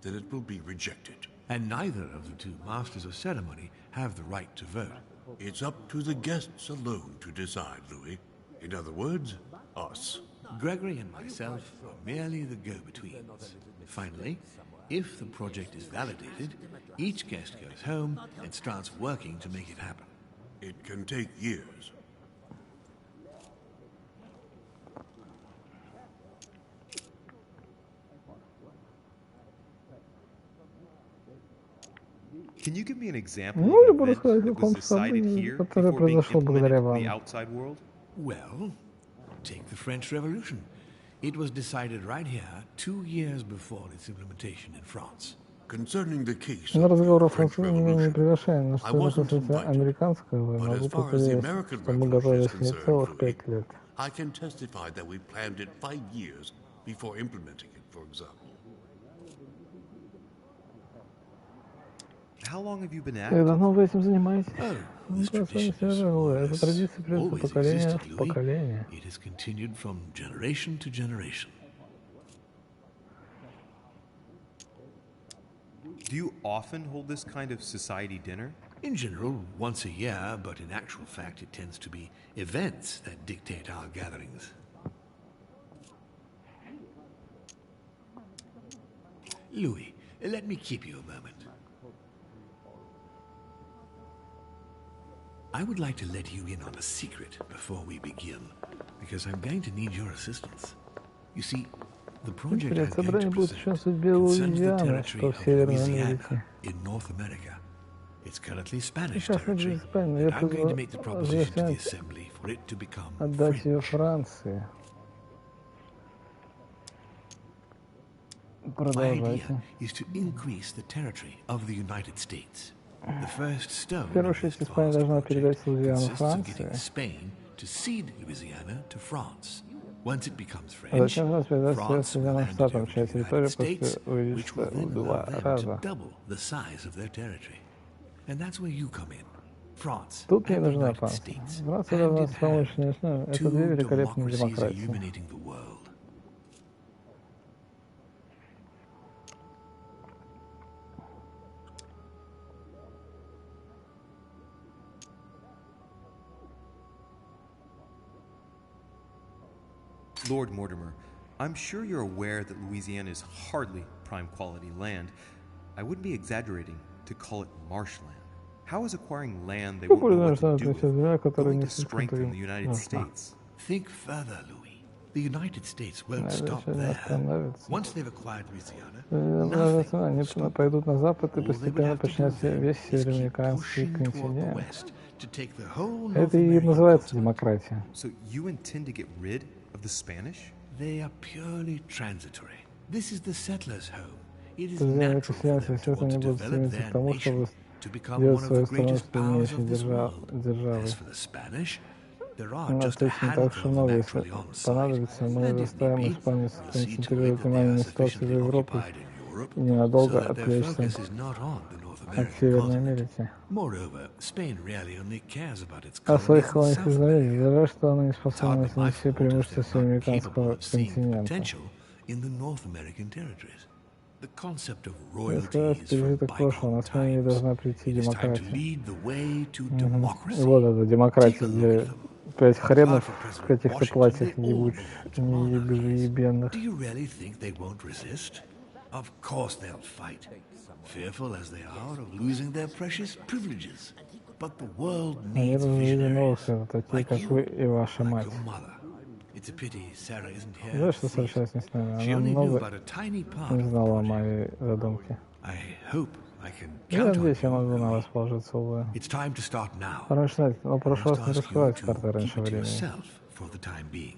then it will be rejected. And neither of the two masters of ceremony have the right to vote. It's up to the guests alone to decide, Louis. In other words, us. Gregory and myself are merely the go-betweens. Finally, if the project is validated, each guest goes home and starts working to make it happen. It can take years. Can you give me an example Ну, of либо an event рассказать о that was каком-то decided событии, here которое before being произошло благодаря implemented in the вам. outside world? Well, take the French Revolution. It was decided right here 2 years before its implementation in France. Concerning the case На of разговор о the French Франции не Revolution, приглашаем, но I что wasn't касается invited. американской, But могу as far as the повторить, American что мы Revolution is готовились не concerned, целых Louis, 5 лет. I can testify that we planned it 5 years before implementing it, for example. How long have you been at Как it? давно вы этим занимаетесь? This tradition has Эта традиция передается always поколение existed, в Louis. поколение. It has continued from generation to generation. Do you often hold this kind of society dinner? In general, once a year, but in actual fact it tends to be events that dictate our gatherings. Louis, let me keep you a moment. I would like to let you in on a secret before we begin, because I'm going to need your assistance. You see, the project I'm going Собрание to будет present участвовать в concerns the Луизиане, territory что в of Северной Louisiana Америке. in North America. It's currently Spanish Сейчас это territory, Испания, and я I'm going to make the proposition to the предлагаю Assembly for it to become отдать ее French. Франции. My Продолжайте. idea is to increase the territory of the United States. The first stone В первую of this очередь Испания vast должна project передать Луизиану consists of getting Франции, Spain to cede Louisiana to France. Once it becomes а French, затем нас передать France will Луизиану hand it Штатам, over to чья the территория United States, после which will увеличится then в allow 2 them to раза. double the size of their territory. And that's where you come in. France Тут мне and the нужна United Франция. States, Франция hand должна in помочь hand, мне. Это two две великолепные democracies демократии. illuminating the world. Lord Mortimer, I'm sure you're aware that Louisiana is hardly prime quality land. I wouldn't be exaggerating to call it marshland. How is acquiring land they won't know what to do with going to strengthen the United States? Think further, Louis. The United States won't stop there. Once they've acquired Louisiana, Они пойдут на запад и all they would постепенно have to do подчинят then весь is keep североамериканский pushing toward the континент. west to take the whole North Это и American называется continent. демократия. So you intend to get rid of the Spanish? They are purely transitory. This is the settlers' home. It is Друзья, natural for them to естественно, want to они будут develop стремиться their к тому, nation, чтобы to become сделать one of свою the страну greatest powers сильнейшей of this world. державой. As for the Spanish, there are У нас just a точно так же handful of them много, если actually on site. понадобится, мы And if заставим need be, Испанию we'll see to it сконцентрировать that they внимание are на ситуации в sufficiently Европе occupied in Europe и ненадолго so that their отвлечься focus is not on the North от American Северной continent. Америки. Moreover, Spain really only cares about its О своих colonies in колониях South израиля, America. жаль, что она не It's способна hardly my оценить все fault if преимущества they're not capable североамериканского of seeing the континента. potential in the North American territories. The concept of Так royalty сказать, is from пережиток прошлого, bygone на смене ей times. должна прийти It is time to демократия. lead the way to И democracy. вот это демократия, Take a look где at them. 5 хренов Apart from в President каких-то Washington, платьях they all belong to monarchies. ебенных. Do you really think they won't resist? Of course they'll fight, fearful as they are of losing their precious privileges. But the world Они needs разумели новых visionaries, сынов, такие like как you, вы и ваша like мать. your mother. It's a pity Sarah isn't here. Жаль, to что see Сара it. сейчас не с нами. She Она only knew много about a tiny part не of the знала о project. моей задумке. I hope I can Я count on надеюсь, я you, могу на Louis. вас положиться, увы. It's time to start now. Пора начинать, но I прошу must вас не ask you раскрывать to карты keep раньше it to времени. yourself for the time being.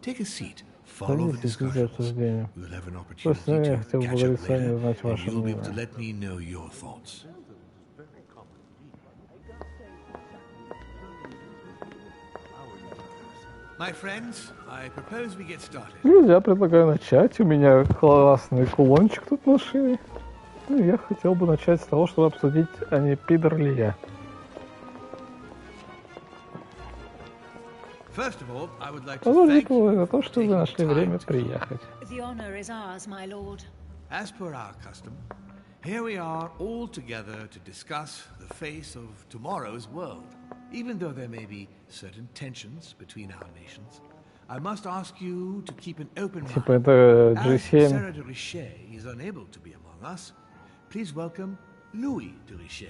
Take a seat. Follow the Садитесь, идите discussions. обсуждению. We'll have an Просто opportunity я to хотел бы catch поговорить up с вами и later, узнать and ваше you'll be able to мнение. let me know your thoughts. My friends, I propose we get started. Друзья, предлагаю начать. У меня классный кулончик тут на шее. Ну, я хотел бы начать с того, чтобы обсудить, а не пидор ли я. First of all, I would like to Позвольте thank you за то, for что вы taking the нашли time время to приехать. The honor is ours, my lord. As per our custom, here we are all together to discuss the face of tomorrow's world. Even though there may be certain tensions between our nations, I must ask you to keep an open mind. Типа это As G7. Sarah de Richet is unable to be among us, please welcome Louis de Richet,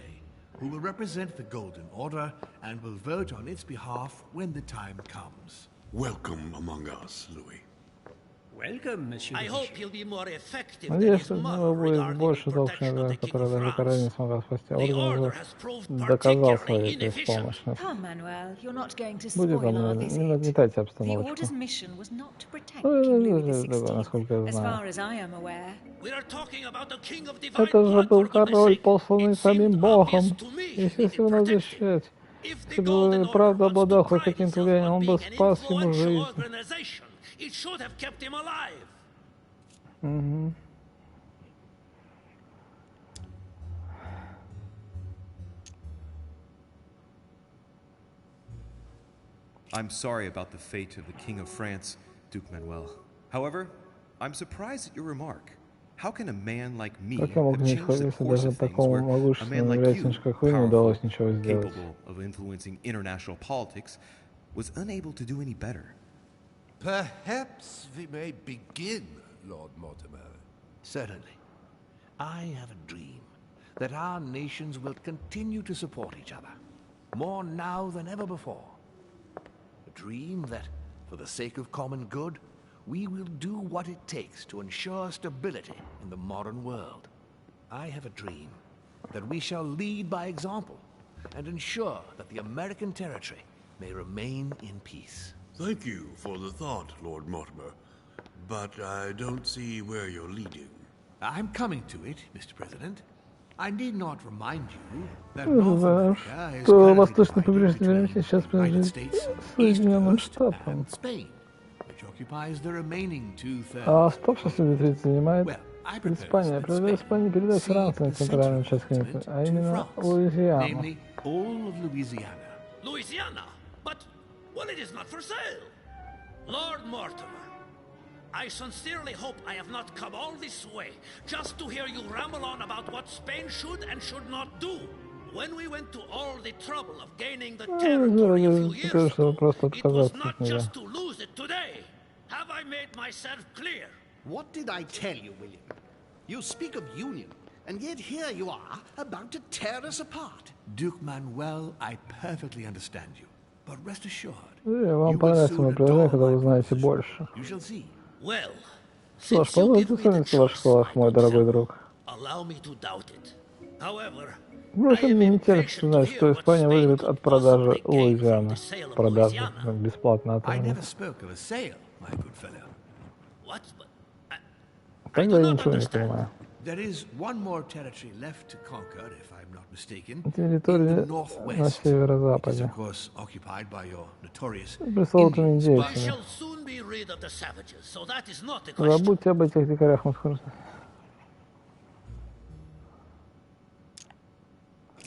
who will represent the Golden Order and will vote on its behalf when the time comes. Welcome among us, Louis. Welcome, Monsieur. I hope he'll be more effective than Надеюсь, his что mother будет regarding больше the protection of толкшего, the King который of даже король не France. смогла спасти. The Орден order уже has proved доказал свою particularly inefficient. беспомощность. Come, Manuel, you're not going to Будет spoil our вам, не visit. нагнетайте The обстановочку. Order's mission was not to protect Ну, King Louis XVI, насколько я as знаю. far as I am aware. We are talking about the King of Divine Это же Blood, был for goodness король, sake. посланный It самим seemed Богом. obvious to me he Если needed его надо protecting. защищать, If the если Golden бы Order правда wants обладал to хоть pride каким-то itself влиянием, on он бы being an спас ему influential жизнь. organization, it should have kept him alive. Мгм. I'm sorry about the fate of the King of France, Duke Manuel. However, I'm surprised at your remark. How can a man like me Как я мог have не changed the сходиться course даже of things такому where a man могущественному like you, рейтинг, как вы, не powerful, удалось ничего сделать? capable of influencing international politics, was unable to do any better? Perhaps we may begin, Lord Mortimer. Certainly. I have a dream that our nations will continue to support each other, more now than ever before. A dream that, for the sake of common good, we will do what it takes to ensure stability in the modern world. I have a dream that we shall lead by example and ensure that the American territory may remain in peace. Thank you for the thought, Lord Mortimer, but I don't see where you're leading. I'm coming to it, Mr. President. I need not remind you that North America is Что currently восточное divided побережье between сейчас the United принадлежит States, East Соединенным Coast, Штатам, and Spain, which occupies the remaining two-thirds. а оставшиеся 2/3 занимает Well, I Испания. propose that Предлагаю Испании Spain передать cede Франции the центральную central часть continent континента, а to именно France, Луизиану. namely all of Louisiana. Louisiana? But, well, it is not for sale. Lord Mortimer, I sincerely hope I have not come all this way just to hear you ramble on about what Spain should and should not do. When we went to all the trouble of gaining the territory a few years ago, it was not just to lose it today. Have I made myself clear? What did I tell you, William? You speak of union, and yet here you are, about to tear us apart. Duke Manuel, I perfectly understand you. But rest assured, Вам понравится мое предложение, когда вы знаете больше. you shall see. Well, Что ж, since you give позвольте me the сравнить в ваших choice, словах, мой дорогой друг. allow me to doubt it. However, Впрочем, мне не терпится знать, что Испания выиграет от продажи Луизианы. Продажи бесплатно от I этого. never spoke of a sale, my good fellow. What? Тогда я ничего не понимаю. There is one more territory left to conquer, if I'm not mistaken, in Территория the на northwest, which is, северо-западе. of course, occupied by your notorious Пресловутыми I индейцами. shall soon be rid of the savages, so that is not a question. Забудьте об этих дикарях,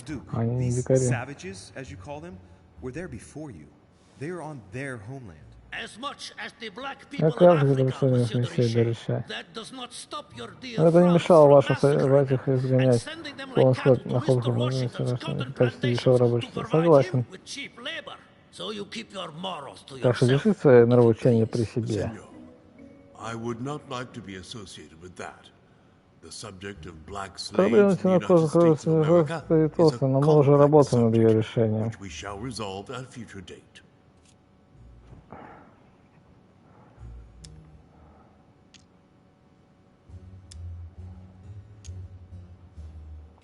Duke, Они не these дикари. savages, as you call them, were there before you. They are on their homeland. As much as the black people Я of каждый Africa, решение Monsieur de снеси до Richet, решения. that does not stop your dear Но это не France мешало from вашим massacring этих them and изгонять sending them like полностью cattle на to холмах Mr. Washington's в cotton качестве дешевой plantations рабочей to силы. provide Согласен. him with cheap labor. So you keep your morals to Так что yourself. держите свои нравоучения при себе. Senor, I would not like to be associated with that. The subject of black slaves Проблема in the United темнокожих States of America стоит is a остро, но мы уже complex работаем над ее subject, решением. which we shall resolve at a future date.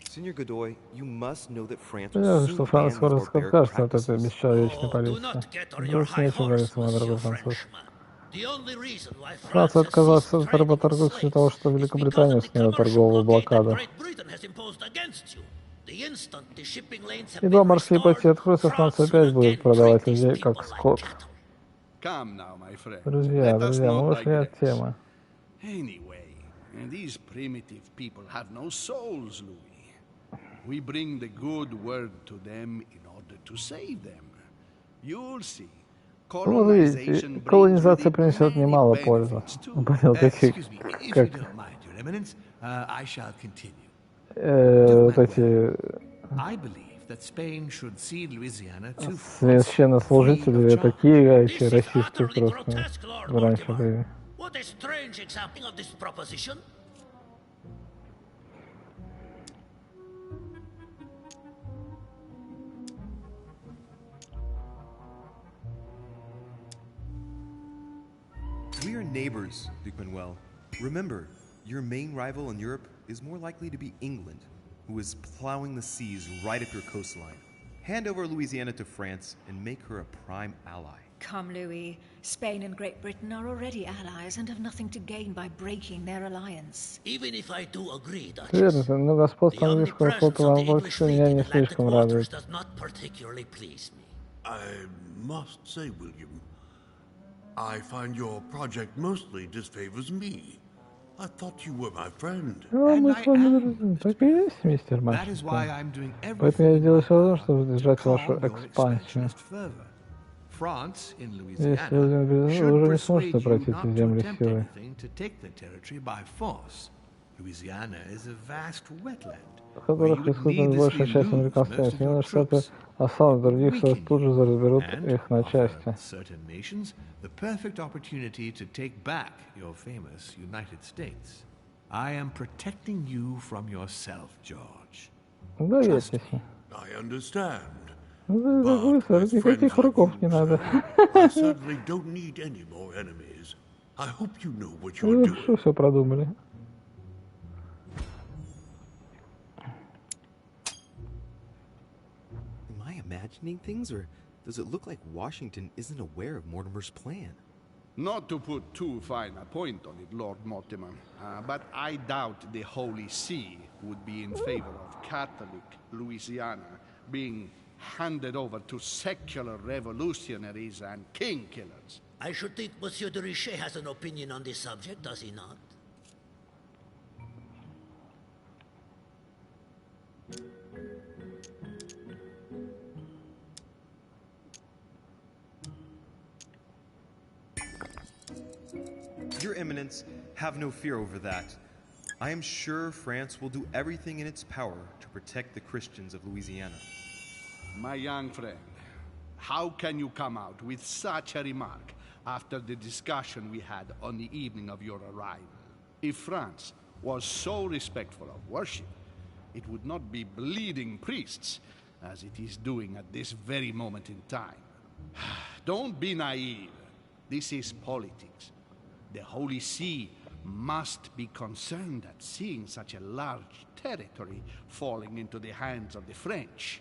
Senor Godoy, you must know that France Понятно, will что soon ban Франц these скоро barbaric откажется от этой practices. бесчеловечной Do политики. not get on your Больше high нечего horse, говорится, мой Monsieur дорогой француз. Frenchman. The only reason why Франция France has отказалась ceased от trading in работорговли из-за того, slaves что is Великобритания because of the сняла commercial торговую blockade that блокаду. Great Britain has imposed against you. The instant the shipping lanes have Едва been морские пути restored, откроются, Франция France will опять будет again продавать treat these людей people как like скот. cattle. Come now, my friend. Друзья, Let us мы not вышли от digress. темы. Anyway, these primitive people have no souls, Louis. We bring the good word to them in order to save them. You'll see. Ну, вот видите, колонизация принесет немало пользы. Понял, таких, как вот эти священнослужители, такие эти расисты просто раньше были. We are neighbors, Duke Manuel. Remember, your main rival in Europe is more likely to be England, who is plowing the seas right up your coastline. Hand over Louisiana to France and make her a prime ally. Come, Louis. Spain and Great Britain are already allies and have nothing to gain by breaking their alliance. Even if I do agree, Верно, но господство английского флота вам больше меня не слишком радует. does not particularly please me. I must say, William, I find your project mostly disfavors me. I thought you were my friend. Мы с вами друзья. Так и есть, мистер Мальчик. Поэтому я сделаю все возможное, чтобы сдержать вашу экспансию. Если вы уже не сможете пройти эти земли силой. В которых исходит большая часть американских Соединенных Штатов, а сам других штатов тут же разберут их на части. Доверьтесь мне. Вы, сэр, никаких врагов не надо. Вы все продумали. Imagining things, or does it look like Washington isn't aware of Mortimer's plan? Not to put too fine a point on it, Lord Mortimer, but I doubt the Holy See would be in favor of Catholic Louisiana being handed over to secular revolutionaries and king killers. I should think Monsieur de Richet has an opinion on this subject, does he not? Your Eminence, have no fear over that. I am sure France will do everything in its power to protect the Christians of Louisiana. My young friend, how can you come out with such a remark after the discussion we had on the evening of your arrival? If France was so respectful of worship, it would not be bleeding priests, as it is doing at this very moment in time. Don't be naive. This is politics. The Holy See must be concerned at seeing such a large territory falling into the hands of the French.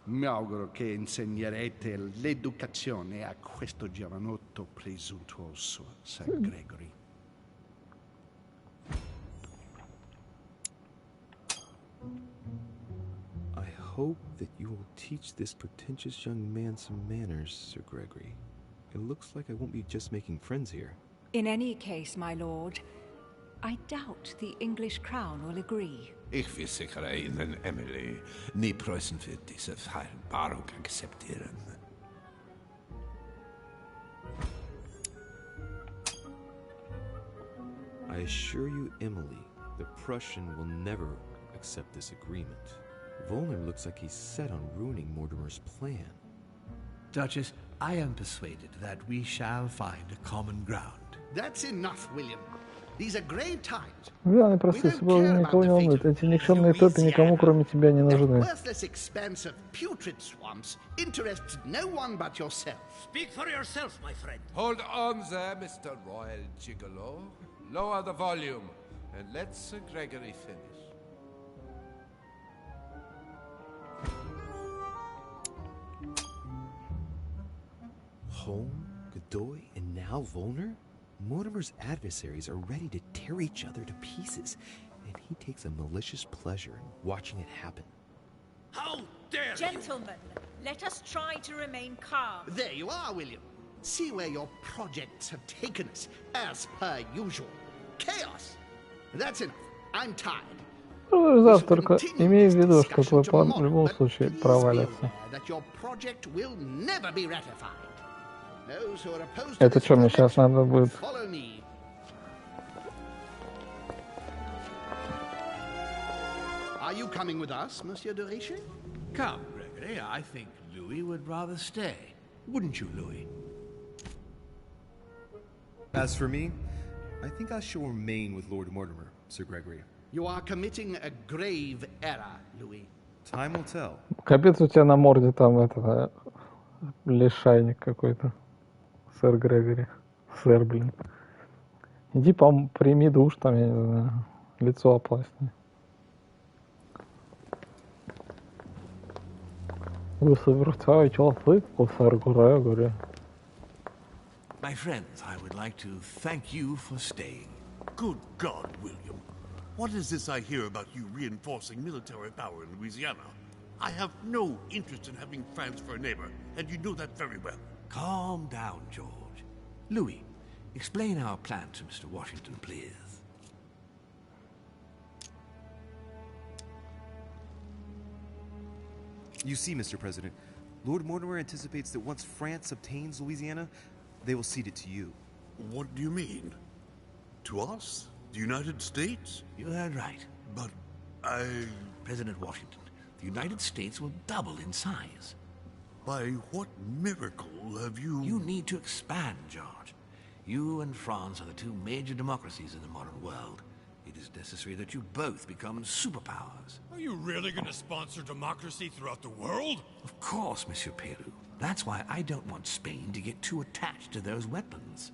Mi auguro che insegnerete l'educazione a questo giovanotto presuntuoso, Sir Gregory. I hope that you will teach this pretentious young man some manners, Sir Gregory. It looks like I won't be just making friends here. In any case, my lord, I doubt the English crown will agree. Ich versichere Ihnen, Emily, nie Preußen wird diese Vereinbarung akzeptieren. I assure you, Emily, the Prussian will never accept this agreement. Volner looks like he's set on ruining Mortimer's plan. Duchess, I am persuaded that we shall find a common ground. That's enough, William. These are great times. Главный процесс никого не волнует. Эти никчемные топи никому, кроме тебя, не нужны. Worthless expanse of putrid swamps interests no one but yourself. Speak for yourself, my friend. Hold on there, Mr. Royal Gigolo. Lower the volume, and let Sir Gregory finish. Holm, Godoy, and now Volner? Mortimer's adversaries are ready to tear each other to pieces, and he takes a malicious pleasure in watching it happen. How dare Gentlemen, let us try to remain calm. There you are, William. See where your projects have taken us, as per usual. Chaos. That's enough. I'm tired. Завтра только имей в виду, что твой план в любом случае провалится. That your project will never be ratified. Those who are opposed to Это this что, мне сейчас надо будет... follow me. Are you coming with us, Monsieur de Richet? Come, Gregory. I think Louis would rather stay. Wouldn't you, Louis? As for me, I think I shall remain with Lord Mortimer, Sir Gregory. You are committing a grave error, Louis. Time will tell. Капец, у тебя на морде там это... лишайник какой-то. Сэр Грегори. Сэр, блин. Иди прими душ там, я не знаю. Лицо опласни. Вы совершаете ошибку, сэр Грегори. My friends, I would like to thank you for staying. Good God, William. What is this I hear about you reinforcing military power in Louisiana? I have no interest in having France for a neighbor, and you know that very well. Calm down, George. Louis, explain our plan to Mr. Washington, please. You see, Mr. President, Lord Mortimer anticipates that once France obtains Louisiana, they will cede it to you. What do you mean? To us? The United States? You heard right. But President Washington, the United States will double in size. By what miracle have you... You need to expand, George. You and France are the two major democracies in the modern world. It is necessary that you both become superpowers. Are you really going to sponsor democracy throughout the world? Of course, Monsieur Peru. That's why I don't want Spain to get too attached to those weapons.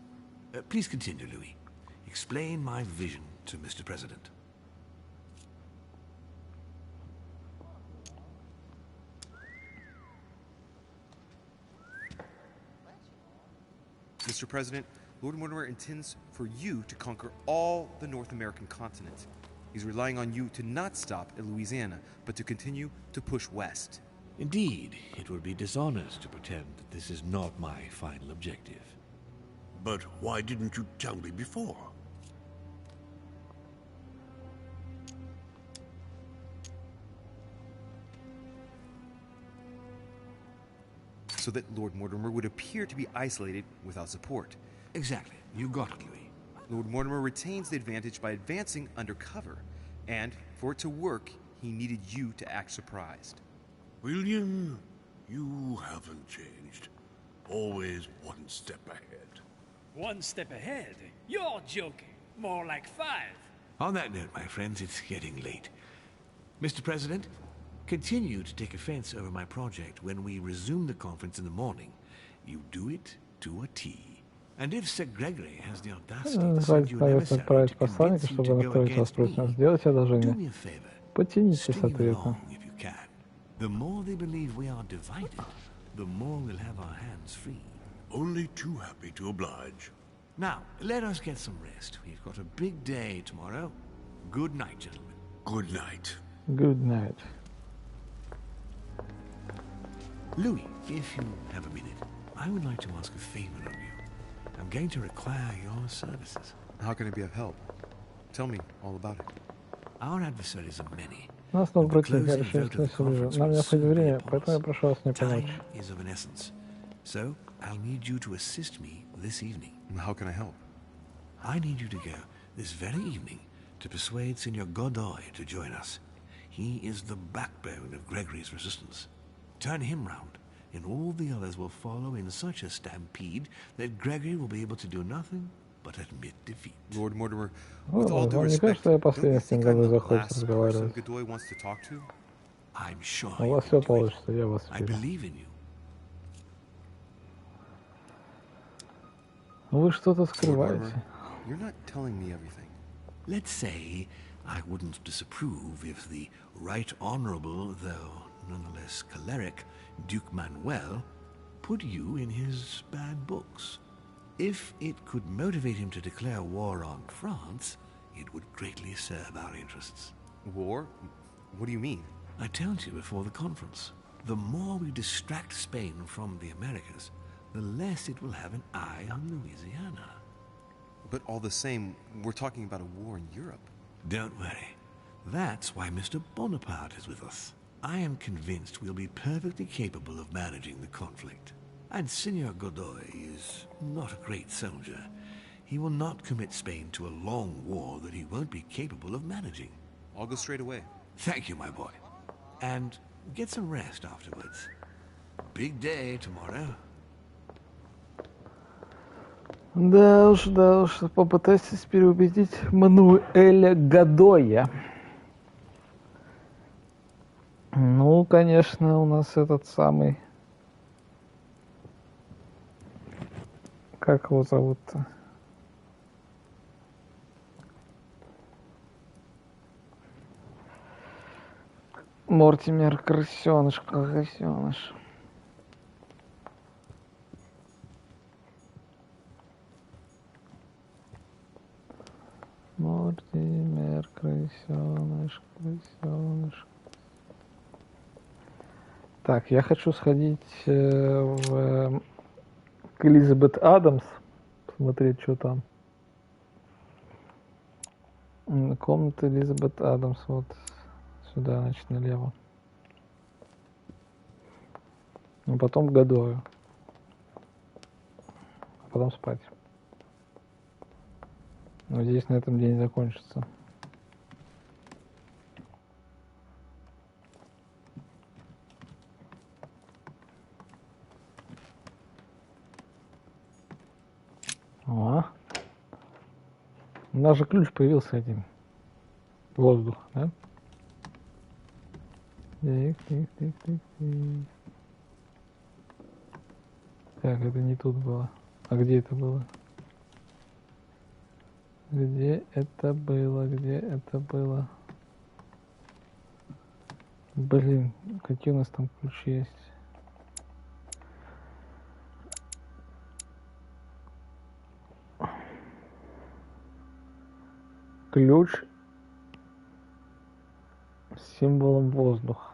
Please continue, Louis. Explain my vision to Mr. President. Mr. President, Lord Mortimer intends for you to conquer all the North American continent. He's relying on you to not stop at Louisiana, but to continue to push west. Indeed, it would be dishonest to pretend that this is not my final objective. But why didn't you tell me before? So that Lord Mortimer would appear to be isolated without support. Exactly. You got it, Louis. Lord Mortimer retains the advantage by advancing undercover, and for it to work, he needed you to act surprised. William, you haven't changed. Always one step ahead. One step ahead? You're joking. More like 5. On that note, my friends, it's getting late. Mr. President, continue to take offense over my project when we resume the conference in the morning. You do it to a T. And if Sir Gregory has the audacity to send you an emissary to convince you to go against me, do me a favor. Потянитесь String him ответа. along if you can. The more they believe we are divided, the more we'll have our hands free. Only too happy to oblige. Now, let us get some rest. We've got a big day tomorrow. Good night, gentlemen. Good night. Good night. Louis, if you have a minute, I would like to ask a favor of you. I'm going to require your services. How can I be of help? Tell me all about it. Our adversaries are many. Нас нужно противник, я решил, что все ближе. Нам необходимо время, поэтому я прошу вас мне помочь. Time is of an essence. So, I'll need you to assist me this evening. How can I help? I need you to go this very evening to persuade Signor Godoy to join us. He is the backbone of Gregory's resistance. Turn him round, and all the others will follow in such a stampede that Gregory will be able to do nothing but admit defeat. Lord Mortimer, with all due Вам не respect, кажется, я don't you последний с ним think I'm году the захочет last person разговаривать? Godoy wants to talk to? I'm sure У you вас will все do it. получится, я вас I верю. believe in you. Вы что-то Lord скрываете. Mortimer, you're not telling me everything. Let's say I wouldn't disapprove if the Right Honourable, though nonetheless choleric, Duke Manuel put you in his bad books. If it could motivate him to declare war on France, it would greatly serve our interests. War? What do you mean? I told you before the conference, the more we distract Spain from the Americas, the less it will have an eye on Louisiana. But all the same, we're talking about a war in Europe. Don't worry. That's why Mr. Bonaparte is with us. I am convinced we'll be perfectly capable of managing the conflict. And Signor Godoy is not a great soldier. He will not commit Spain to a long war that he won't be capable of managing. I'll go straight away. Thank you, my boy. And get some rest afterwards. Big day tomorrow. Да уж, попытайтесь переубедить Мануэля Годоя. Ну, конечно, у нас этот самый... Как его зовут-то? Мортимер, крысеныш. Мортимер, крысеныш. Так, я хочу сходить к Элизабет Адамс, посмотреть, что там. Комната Элизабет Адамс, вот сюда, значит, налево. А потом к Годою. А потом спать. Надеюсь, на этом день закончится. О, у нас же ключ появился один. Воздух, да? Так. Так, это не тут было. А где это было? Где это было? Блин, какие у нас там ключи есть? Ключ с символом воздуха.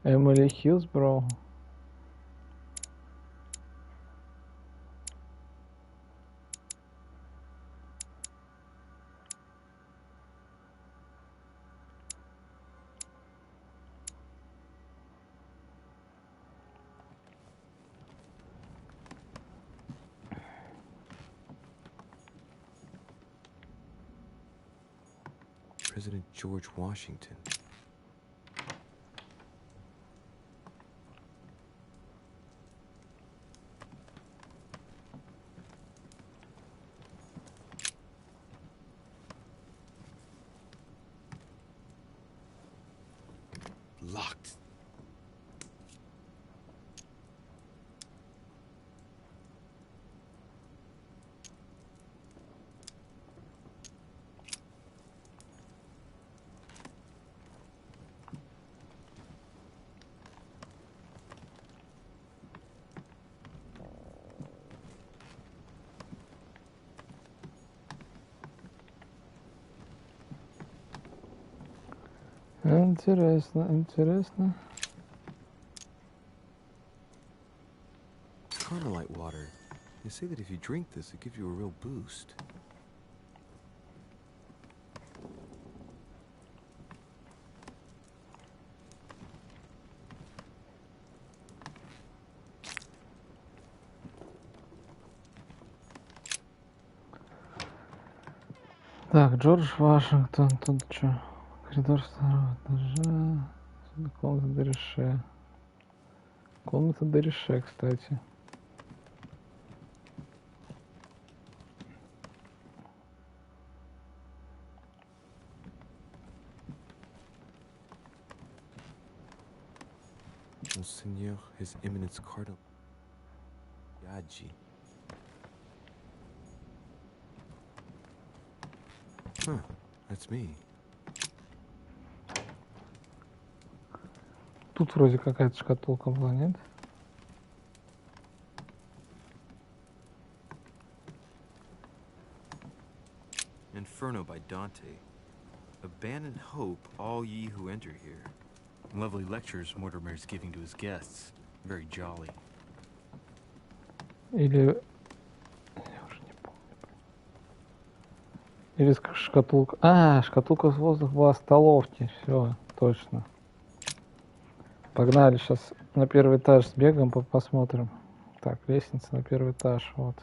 Эмили Хиллсборо. President George Washington. Locked. Интересно. Carmelite water. They say that if you drink this, it gives you a real boost. Так, Джордж Вашингтон, тут что? Коридор второго этажа. Комната Дереше. Комната Дереше, кстати. Monseigneur, His Eminence Cardinal Yaji. Huh, that's me. Тут вроде какая-то шкатулка была, нет? Inferno by Dante. Abandon hope, all ye who enter here. Lovely lectures Mortimer's giving to his guests. Very jolly. Или... Я уже не помню. Или шкатулка... А, шкатулка с воздухом была в столовке. Все, точно. Погнали, сейчас на первый этаж сбегаем, посмотрим. Так, лестница на первый этаж, вот.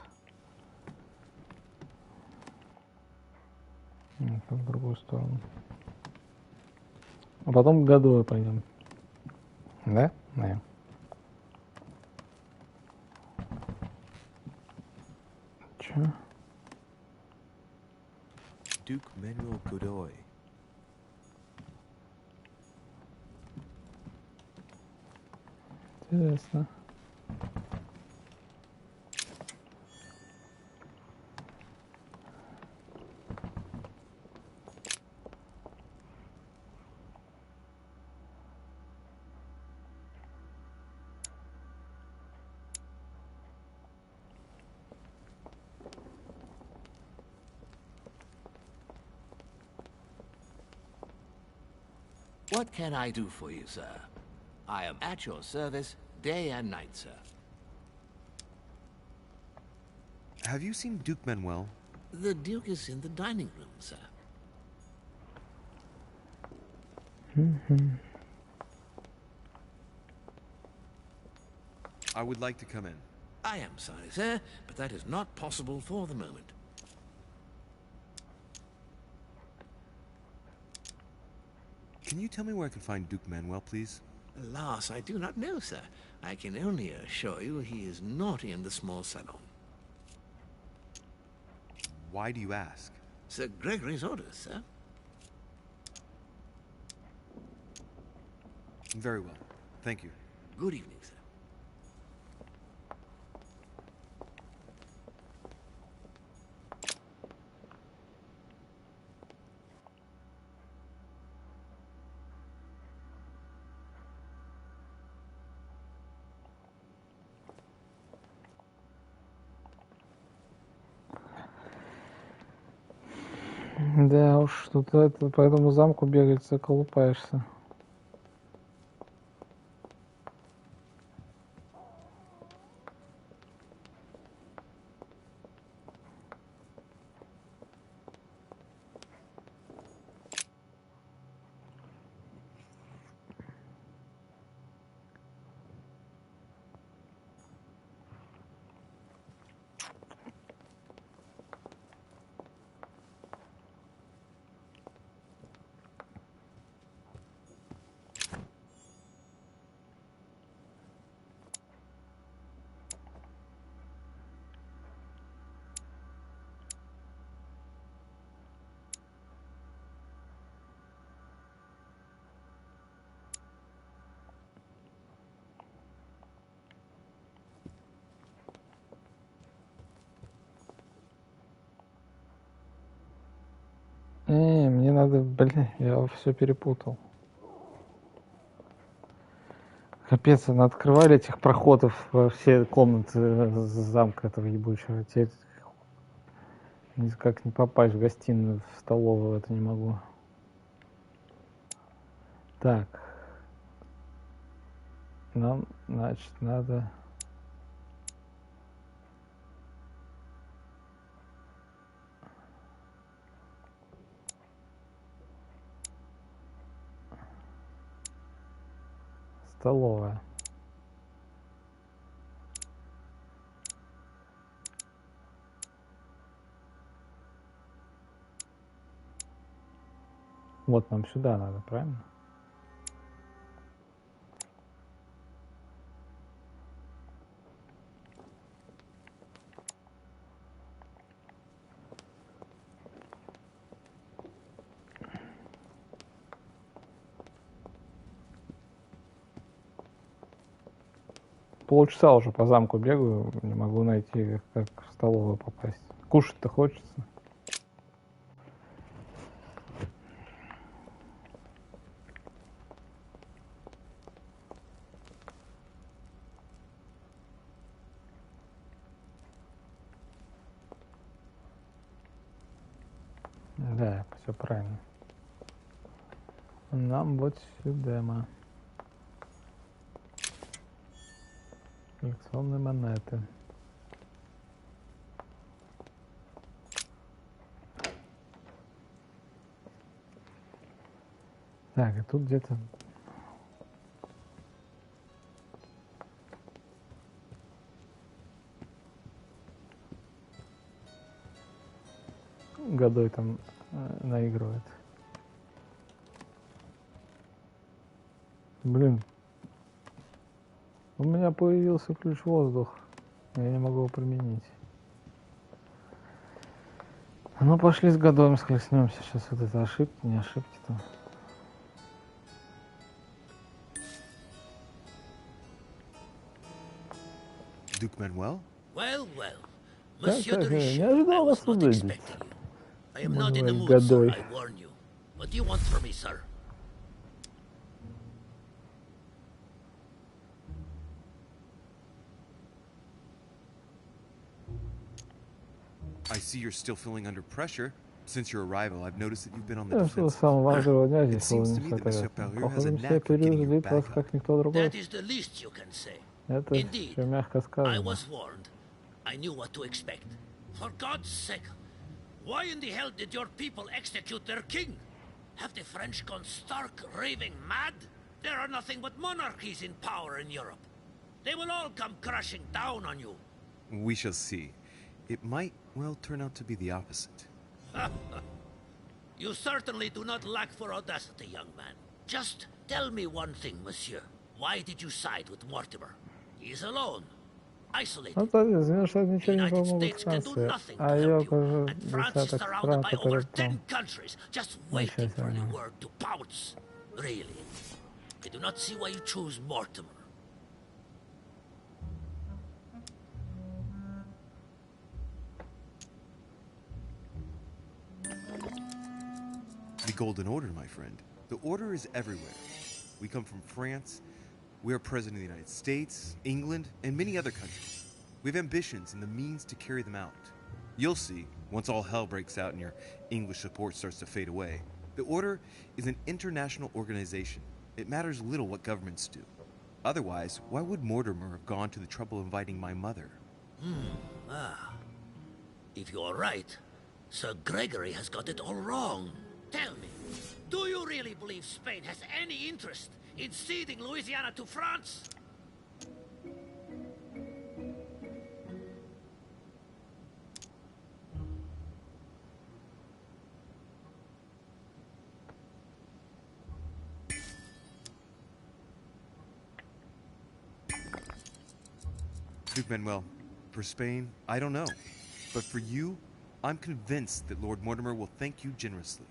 Нет, в другую сторону. А потом к году пойдем. Да? Да. Чё? Duke Manuel Godoy. Интересно. What can I do for you, sir? I am at your service day and night, sir. Have you seen Duke Manuel? The Duke is in the dining room, sir. I would like to come in. I am sorry, sir, but that is not possible for the moment. Can you tell me where I can find Duke Manuel, please? Alas, I do not know, sir. I can only assure you he is not in the small salon. Why do you ask? Sir Gregory's orders, sir. Very well. Thank you. Good evening, sir. Да уж, тут это, по этому замку бегать заколупаешься. Мне надо, блин, я все перепутал. Капец, открывали этих проходов во все комнаты замка этого ебучего. Теперь никак не попасть в гостиную, в столовую это не могу. Так. Нам, значит, надо... Столовая. Вот нам сюда надо, правильно? Полчаса уже по замку бегаю, не могу найти, как в столовую попасть. Кушать-то хочется. Да, все правильно. Нам вот сюда. Коллекционные монеты. Так, и тут где-то... Годой там наигрывает. Блин. У меня появился ключ воздух. Я не могу его применить. Ну, пошли с годом схлестнемся. Сейчас вот это ошибки, не ошибки там. Duke Manuel? Well, well. Так, Monsieur так, de не Richelieu, ожидал I вас was not увидеть. expecting you. I am not in the Мой mood, sir, годой. I warn you. What do you want from me, sir? I see you're still feeling under pressure. Since your arrival, I've noticed that you've been on the Я что с defensive. самого первого дня It здесь был seems to me that Monsieur несоответственно. Perrier has a Похоже, все knack for getting your переубедит вас, back up. как никто другой. That is the least you can say. Это Indeed, еще мягко I сказано. was warned. I knew what to expect. For God's sake, why in the hell did your people execute their king? Have the French gone stark raving mad? There are nothing but monarchies in power in Europe. They will all come crashing down on you. We shall see. It might, well, turn out to be the opposite. You certainly do not lack for audacity, young man. Just tell me one thing, monsieur. Why did you side with Mortimer? He is alone, isolated. Ну, то есть, знаешь, что ничего не United помогут States can do Франции, nothing а to я help you, окажу and France is десяток surrounded стран, by которые over 10 там countries, just waiting for the замечательно. word to pounce. Really, I do not see why you choose Mortimer. The Golden Order, my friend. The Order is everywhere. We come from France. We are President of the United States, England, and many other countries. We have ambitions and the means to carry them out. You'll see, once all hell breaks out and your English support starts to fade away. The Order is an international organization. It matters little what governments do. Otherwise, why would Mortimer have gone to the trouble of inviting my mother? If you are right, Sir Gregory has got it all wrong. Tell me, do you really believe Spain has any interest in ceding Louisiana to France? Duke Manuel, for Spain, I don't know. But for you, I'm convinced that Lord Mortimer will thank you generously.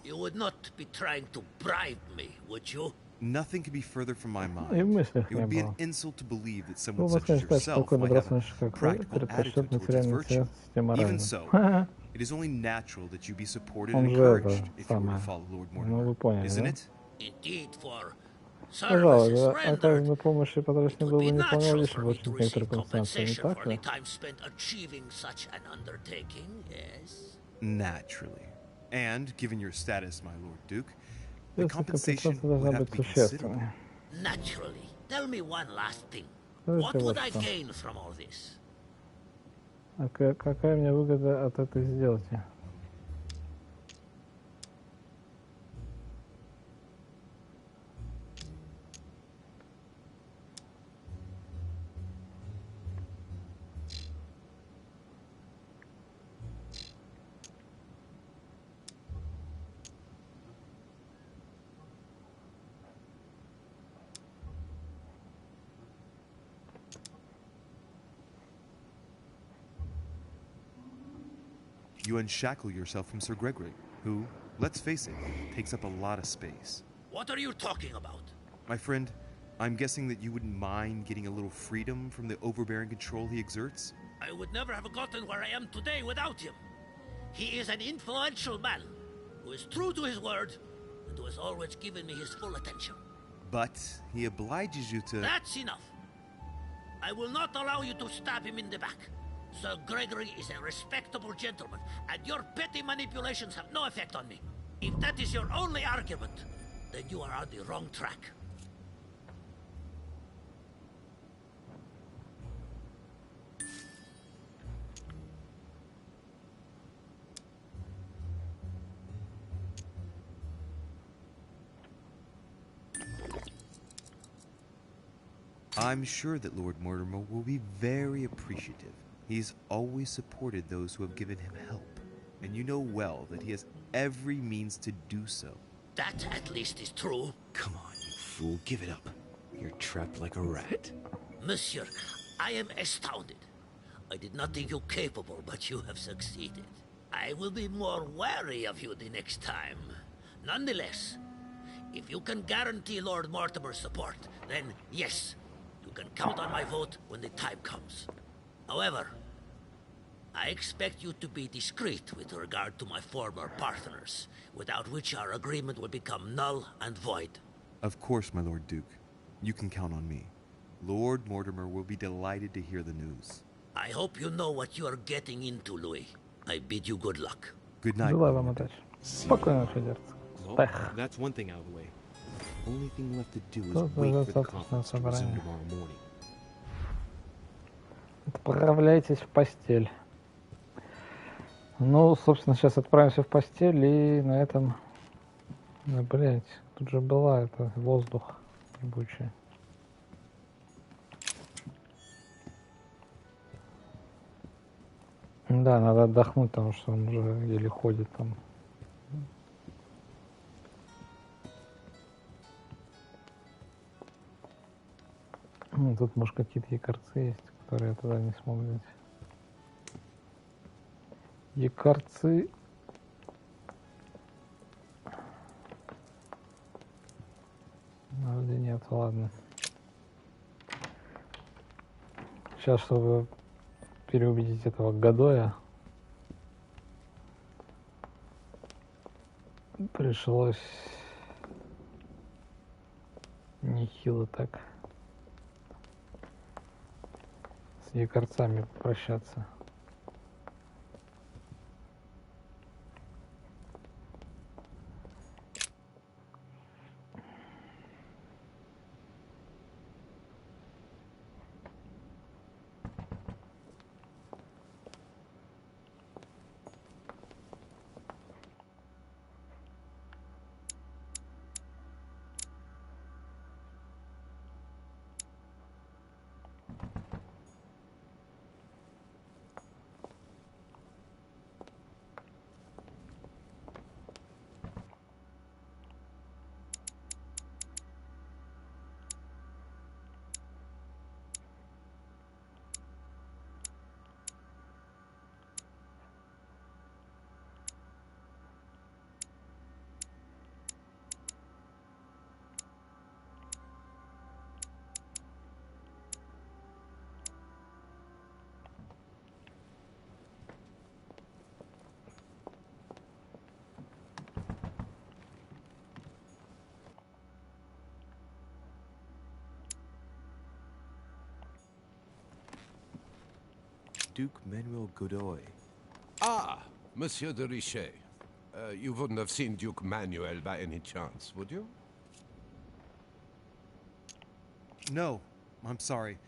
You would not be trying to bribe me, would you? Nothing could be further from my И в mind. мыслях It не would be an было. insult to believe that Было someone бы, such as конечно, сказать, yourself спокойно might have бросаешь, a как practical предпочтет attitude towards his материальные virtue. ценности морально. Even so, it is only natural that you be supported Он and же encouraged это if you were самое. to follow Lord Ну, Mortimer, вы поняли, isn't да? it? Indeed, for Пожалуй, services да, rendered, оказанной помощи потрачено it было would бы be не natural лишь for в me очень to некоторых receive констанциях, не compensation так for the ли? time spent achieving such an undertaking, yes? Naturally. And, given your status, my Lord Duke, the Если compensation компенсация would должна have быть to be considerable. существенной. Naturally. Tell me one last thing. Скажите What вот would I что. gain from all this? А какая мне выгода от этой сделки? You unshackle yourself from Sir Gregory, who, let's face it, takes up a lot of space. What are you talking about? My friend, I'm guessing that you wouldn't mind getting a little freedom from the overbearing control he exerts? I would never have gotten where I am today without him. He is an influential man who is true to his word and who has always given me his full attention. But he obliges you to... That's enough. I will not allow you to stab him in the back. Sir Gregory is a respectable gentleman, and your petty manipulations have no effect on me. If that is your only argument, then you are on the wrong track. I'm sure that Lord Mortimer will be very appreciative. He's always supported those who have given him help. And you know well that he has every means to do so. That at least is true. Come on, you fool, give it up. You're trapped like a rat. Monsieur, I am astounded. I did not think you capable, but you have succeeded. I will be more wary of you the next time. Nonetheless, if you can guarantee Lord Mortimer's support, then yes, you can count on my vote when the time comes. However, I expect you to be discreet with regard to my former partners, without which our agreement will become null and void. Of course, my Lord Duke. You can count on me. Lord Mortimer will be delighted to hear the news. I hope you know what you are getting into, Louis. I bid you good luck. Good night. Желаю вам удачи. Спокойно, Федерц. Well, that's one thing out of the way. Only thing left to do is wait for the conference to resume tomorrow morning. Отправляйтесь в постель. Ну, собственно, сейчас отправимся в постель и на этом... Да, блять, тут же была это воздух ебучий. Да, надо отдохнуть, потому что он уже еле ходит там. Ну, тут, может, какие-то якорцы есть, которые я туда не смог взять. Якорцы. Вроде нет, ладно. Сейчас, чтобы переубедить этого Годоя, пришлось нехило так с якорцами попрощаться. Duke Manuel Godoy. Ah, Monsieur de Richet. You wouldn't have seen Duke Manuel by any chance, would you? No, I'm sorry.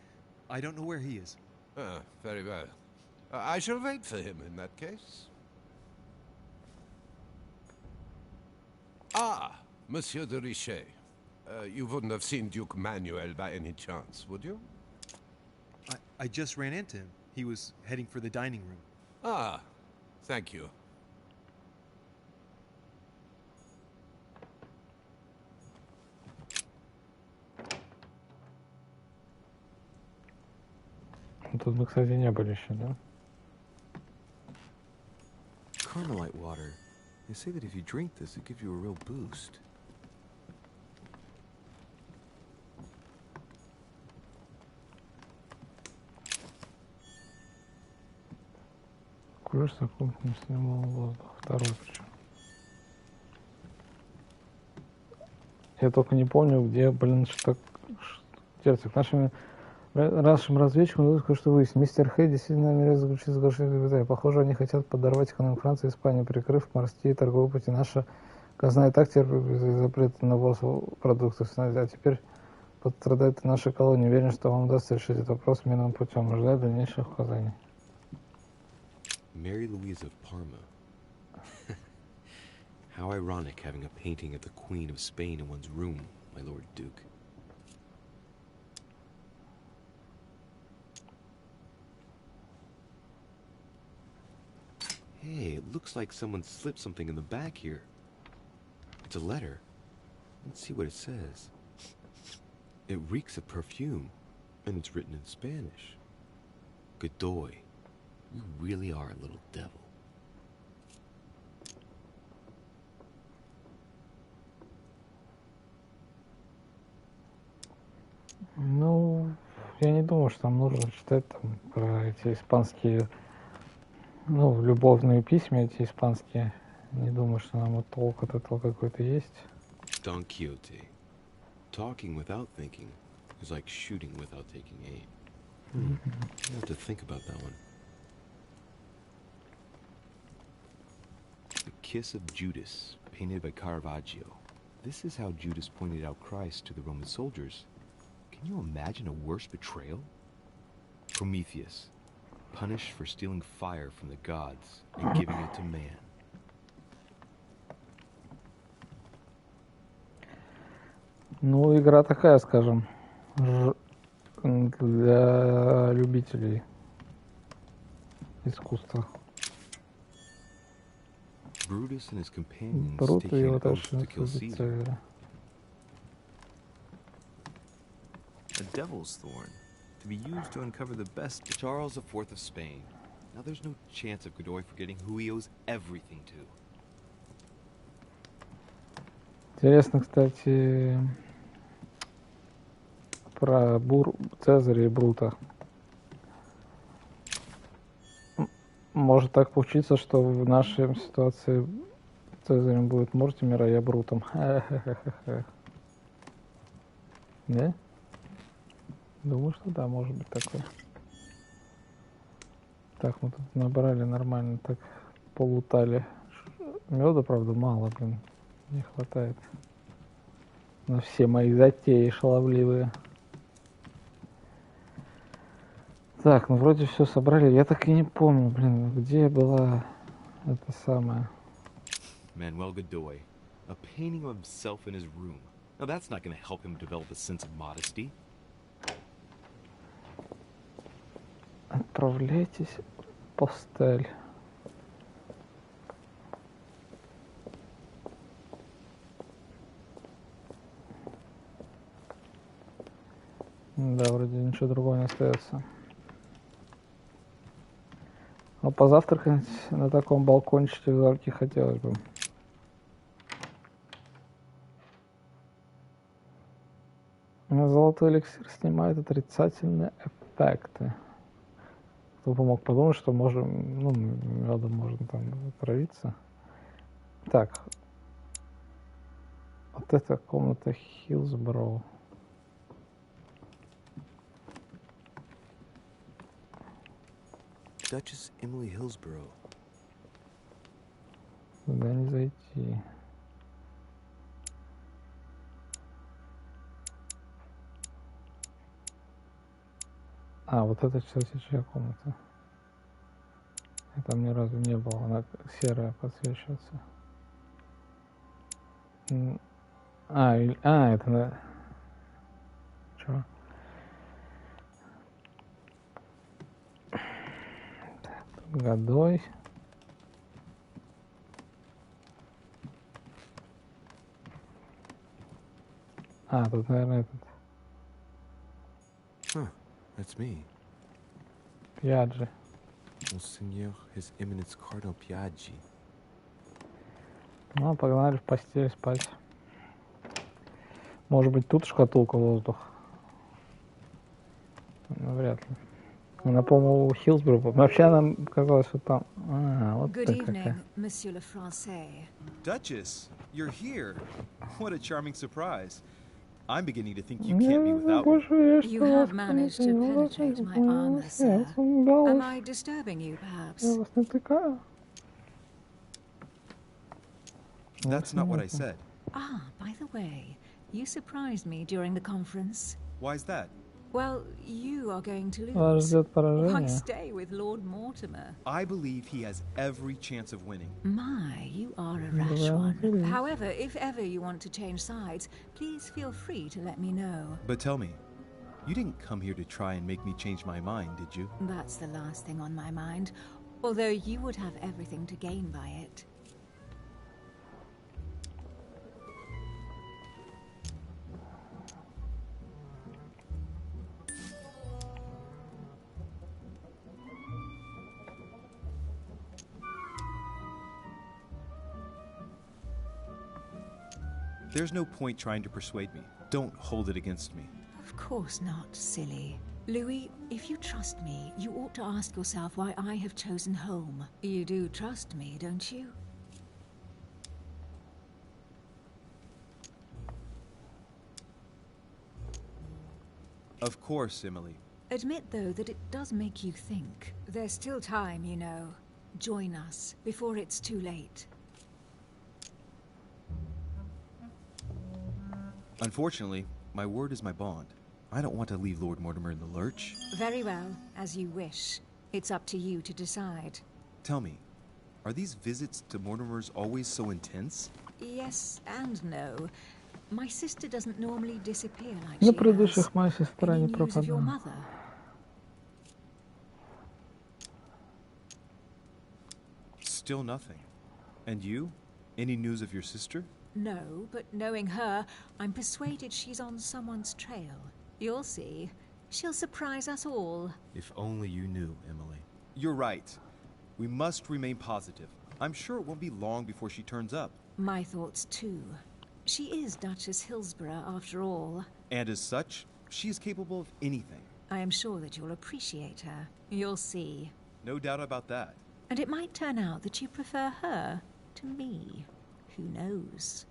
I don't know where he is. Ah, very well. I shall wait for him in that case. Ah, Monsieur de Richet. You wouldn't have seen Duke Manuel by any chance, would you? I just ran into him. He was heading for the dining room. Ah, thank you. Тут мы, кстати, не были еще, да? Carmelite water. They say that if you drink this, it gives you a real boost. Куришь такой снимал воздух. Второй причем. Я только не помню, где, блин, что... Терцик, нашими разведчикам удалось кое-что выяснить. Мистер Хей действительно намеревается заключить соглашение с Китаем. Похоже, они хотят подорвать экономику Франции и Испании, прикрыв морские торговые пути. Наша казна и так терпит запрет на ввоз продуктов. А теперь пострадает наша колония. Уверен, что вам удастся решить этот вопрос мирным путем. Ожидаю дальнейших указаний. Mary Louise of Parma. How ironic having a painting of the Queen of Spain in one's room, my Lord Duke. It looks like someone slipped something in the back here. It's a letter. Let's see what it says. It reeks of perfume, and it's written in Spanish. Godoy, you really are a little devil. Ну, я не думаю, что нам нужно читать там про эти испанские, ну, любовные письма эти испанские. Не думаю, что нам вот толк от этого какой-то есть. Don Quixote. Talking without thinking is like shooting without taking aim. I have to think about that one. The Kiss of Judas, painted by Caravaggio. This is how Judas pointed out Christ to the Roman soldiers. Can you imagine a worse betrayal? Prometheus, punished for stealing fire from the gods and giving it to man. Ну, игра такая, скажем, для любителей искусства. Brutus and his companions Брут taking и an его oath тоже to kill Caesar. любители. A devil's thorn, to be used to uncover the best. Charles IV of Spain. Now there's no chance of Godoy forgetting who he owes everything to. Интересно, кстати, про Цезаря и Брута. Может так получиться, что в нашей ситуации Цезарем будет Мортимер, а я Брутом. Не? Думаю, что да, может быть такое. Так, мы тут набрали нормально, так полутали. Меда, правда, мало, блин, не хватает. На все мои затеи шаловливые. Так, ну вроде все собрали. Я так и не помню, блин, где была эта самая... Manuel Godoy, a painting of himself in his room. Now that's not going to help him develop a sense of modesty. Отправляйтесь в постель. Да, вроде ничего другого не остается. Но позавтракать на таком балкончике в замке хотелось бы. Золотой эликсир снимает отрицательные эффекты. Кто бы мог подумать, что можем, ну, медом можно там отравиться. Так. Вот это комната Хиллсбороу. Duchess Emily Hillsborough. Туда не зайти. А, вот это, кстати, чья комната? Я там ни разу не был, она серая подсвечивается. Это на... Чё? Годой. Тут, наверное, этот... That's me. Пьяджи. Monseigneur, His Eminence Cardinal Piaggi. Ну, погнали в постель спать. Может быть, тут шкатулка воздух? Ну, вряд ли. Она, по-моему, у Хиллсборо. Вообще нам казалось, что там... вот Good так evening, какая. Monsieur le Français. Duchess, you're here. What a charming surprise. I'm beginning to think you can't be without me. You have managed to penetrate my armor, sir. Am I disturbing you, perhaps? That's not what I said. By the way, you surprised me during the conference. Why's that? Well, you are going to Вас lose. ждет Why поражение. stay with Lord Mortimer? I believe he has every chance of winning. My, you are a rash one. However, if ever you want to change sides, please feel free to let me know. But tell me, you didn't come here to try and make me change my mind, did you? That's the last thing on my mind. although you would have everything to gain by it. There's no point trying to persuade me. Don't hold it against me. Of course not, silly. Louis, if you trust me, you ought to ask yourself why I have chosen Holm. You do trust me, don't you? Of course, Emily. Admit, though, that it does make you think. There's still time, you know. Join us before it's too late. Unfortunately, my word is my bond. I don't want to leave Lord Mortimer in the lurch. Very well, as you wish. It's up to you to decide. Tell me, are these visits to Mortimer's always so intense? Yes and no. My sister doesn't normally disappear like На she предыдущих has. моя сестра Any не news of your пропадала. mother? Still nothing. And you? Any news of your sister? No, but knowing her, I'm persuaded she's on someone's trail. You'll see. She'll surprise us all. If only you knew, Emily. You're right. We must remain positive. I'm sure it won't be long before she turns up. My thoughts, too. She is Duchess Hillsborough, after all. And as such, she is capable of anything. I am sure that you'll appreciate her. You'll see. No doubt about that. And it might turn out that you prefer her to me. Who knows?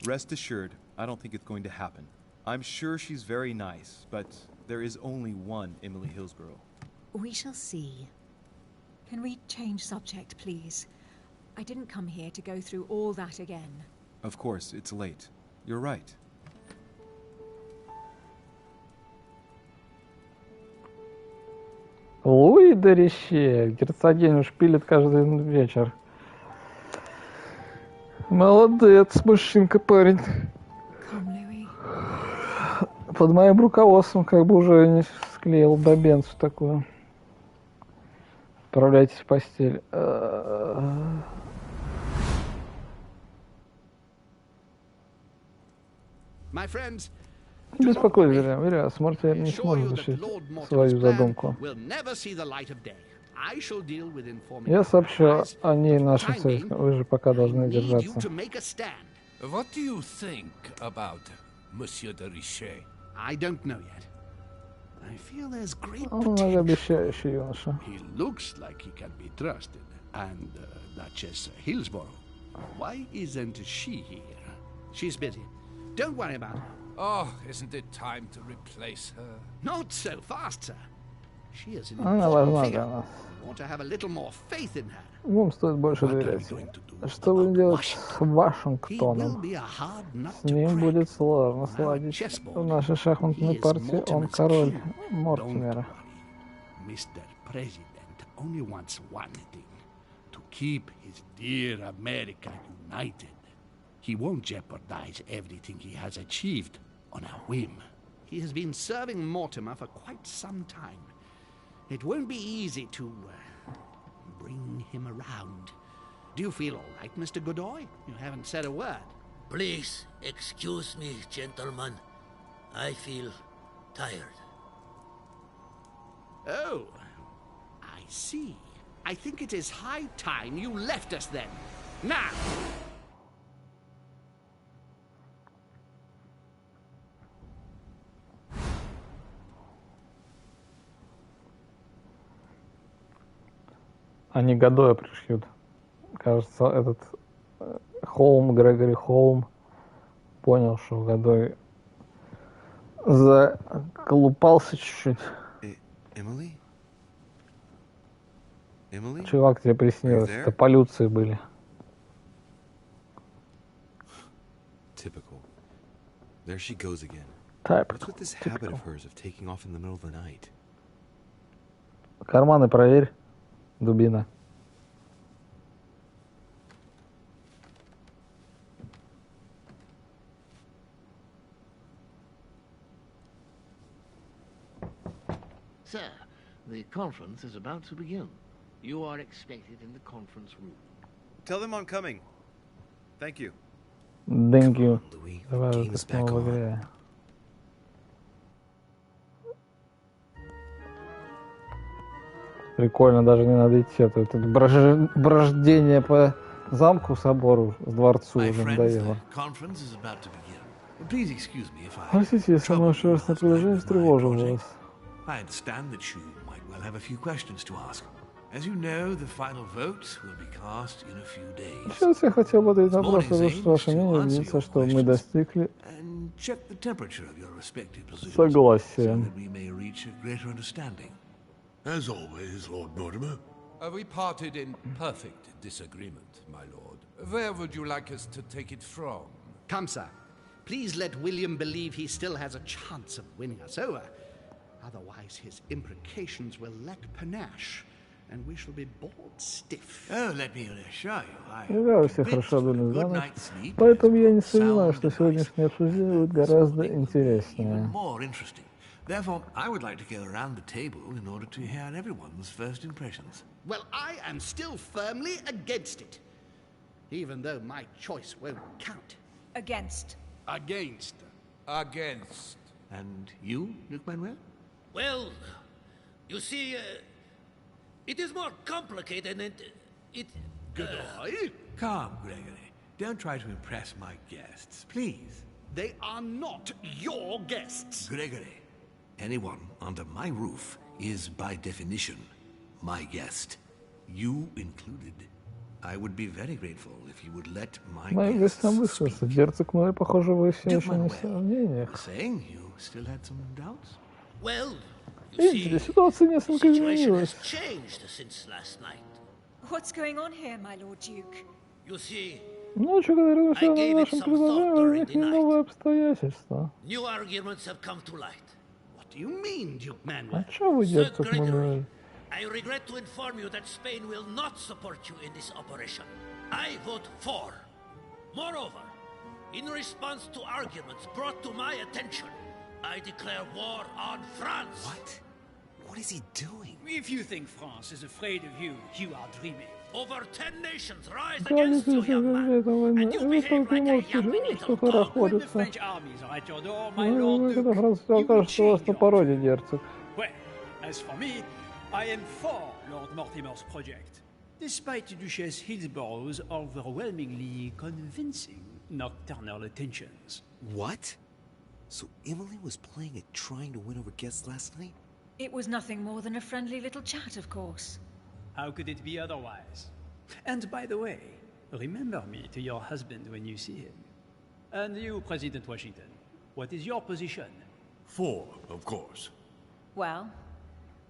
Rest assured, I don't think it's going to happen. I'm sure she's very nice, but there is only one Emily Hillsborough. We shall see. Can we change subject, please? I didn't come here to go through all that again. Of course, it's late. You're right. Луи де Рище. Герцогиню шпилит каждый вечер. Молодец, мужчинка, парень. Под моим руководством как бы уже не склеил бабенцу такую. Отправляйтесь в постель. My friends, Не беспокойтесь, Вириас, Мортимер не сможет решить свою задумку. will never see the light of day. I shall deal with informing Я сообщу о ней нашим союзникам. Вы же пока должны you держаться. to make a stand. What do you think about Monsieur de Richet? I don't know yet. I feel there's great Он potential. многообещающий юноша. He looks like he can be trusted. And Duchess Hillsborough. Why isn't she here? She's busy. Don't worry about her. Oh, isn't it time to replace her? Not so fast, sir. She is an Она important важна figure. для нас. We want to have a little more faith in her. Вам стоит больше доверять. Что будем делать с Вашингтоном? С ним будет сложно сладить. В нашей шахматной партии он король Мортимера. Mr. President only wants one thing. To keep his dear America united. He won't jeopardize everything he has achieved on a whim. He has been serving Mortimer for quite some time. It won't be easy to bring him around. Do you feel all right, Mr. Godoy? You haven't said a word. Please excuse me, gentlemen. I feel tired. Oh, I see. I think it is high time you left us then. Now! Они Годоя пришьют. Кажется, этот Холм, Грегори Холм, понял, что Годой заколупался чуть-чуть. Emily? Emily? Чувак, тебе приснилось. Это полюции были. Typical. There she goes again. Typical. What's with this habit of hers of taking off in the middle of the night? Карманы проверь, дубина. Sir, the conference is about to begin. You are expected in the conference room. Tell them I'm coming. Thank you. Thank you. Louis, Давай game это is back снова в on. игре. Прикольно, даже не надо идти. Это брождение по замку, собору, с дворцу My уже friends, надоело. the conference is about to begin. Please excuse me if I Простите, если мое шерстное предложение встревожило вас. I understand that you might well have a few questions to ask. As you know, the final vote will be cast in a few days. Сейчас я хотел бы ответить на вопрос, что ваше мнение убедиться, что мы достигли And check the temperature of your respective positions, согласия. so that we may reach a greater understanding. As always, Lord Mortimer. We parted in perfect disagreement, my lord. Where would you like us to take it from? Come, sir. Please let William believe he still has a chance of winning us over. Otherwise, his imprecations will lack panache, and we shall be bored stiff. Oh, let me reassure you, I Да, все хорошо были за ночь. Поэтому я не сомневаюсь, что сегодняшнее обсуждение будет гораздо интереснее. more interesting. Therefore, I would like to go around the table in order to hear everyone's first impressions. Well, I am still firmly against it, even though my choice won't count. Against. Against. Against. And you, Luke Manuel? Well, you see, it is more complicated and it... Goodbye? Calm, Gregory. Don't try to impress my guests, please. They are not your guests. Gregory, anyone under my roof is by definition my guest. You included. I would be very grateful if you would let my Моим guests гостям высказаться. Герцог Мой, похоже, вы все Luke еще не в Manuel, сомнениях. saying you still had some doubts? Well, you Видите ли, see, ситуация the несколько situation изменилась. has changed since last night. What's going on here, my Lord Duke? You see, Ночью, когда размышлял I gave над it нашим some thought предложением, during возникли the night. новые обстоятельства. new arguments have come to light. What do you mean, Duke А Manuel? чё вы, Sir герцог Gregory, Мануэль? I regret to inform you that Spain will not support you in this operation. I vote for. Moreover, in response to arguments brought to my attention, I declare war on France. What? What is he doing? If you think France is afraid of you, you are dreaming. Over 10 nations rise Да, не against you, young man, эта война. and you Вы behave только like a можете yapping жить, что little dog. When the хорохорится. French armies are at your door, my Вы, Lord когда Duke, французы you will окажутся у вас change на your пороге, герцог. Well, as for me, I am for Lord Mortimer's project, despite Duchess Hillsborough's overwhelmingly convincing nocturnal attentions. What? So Emily was playing at trying to win over guests last night? It was nothing more than a friendly little chat, of course. How could it be otherwise? And by the way, remember me to your husband when you see him. And you, President Washington, what is your position? For, of course. Well,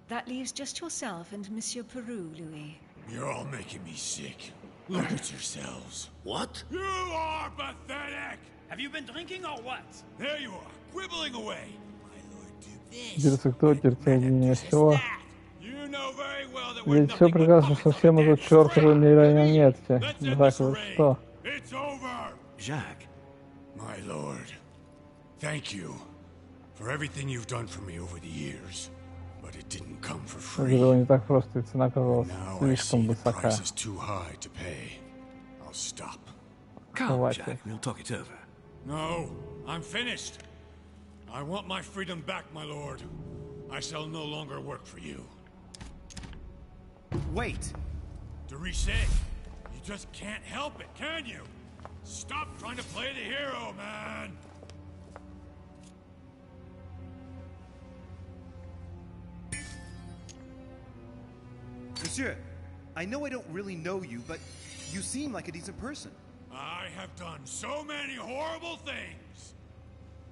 that leaves just yourself and Monsieur Peru, Louis. You're all making me sick. Look at yourselves. What? You are pathetic! Have you been drinking or what? There you are, quibbling away. My lord Duke, this. Герцог кто терпение всего. You know very well that we're Ведь все nothing but прекрасно, puppets что of все мы a тут damn чертовы string. марионетки. Let's end Так this вот reign. что. It's over. Jacques, My lord, thank you for everything you've done for me over the years. But it didn't come for Это free. было не так просто, и цена оказалась Now I слишком see the высока. price is too high to pay. I'll stop. calm, Хватит. Jack. We'll talk it over. No, I'm finished. I want my freedom back, my lord. I shall no longer work for you. Wait! De Richet, you just can't help it, can you? Stop trying to play the hero, man! Monsieur, I know I don't really know you, but you seem like a decent person. I have done so many horrible things.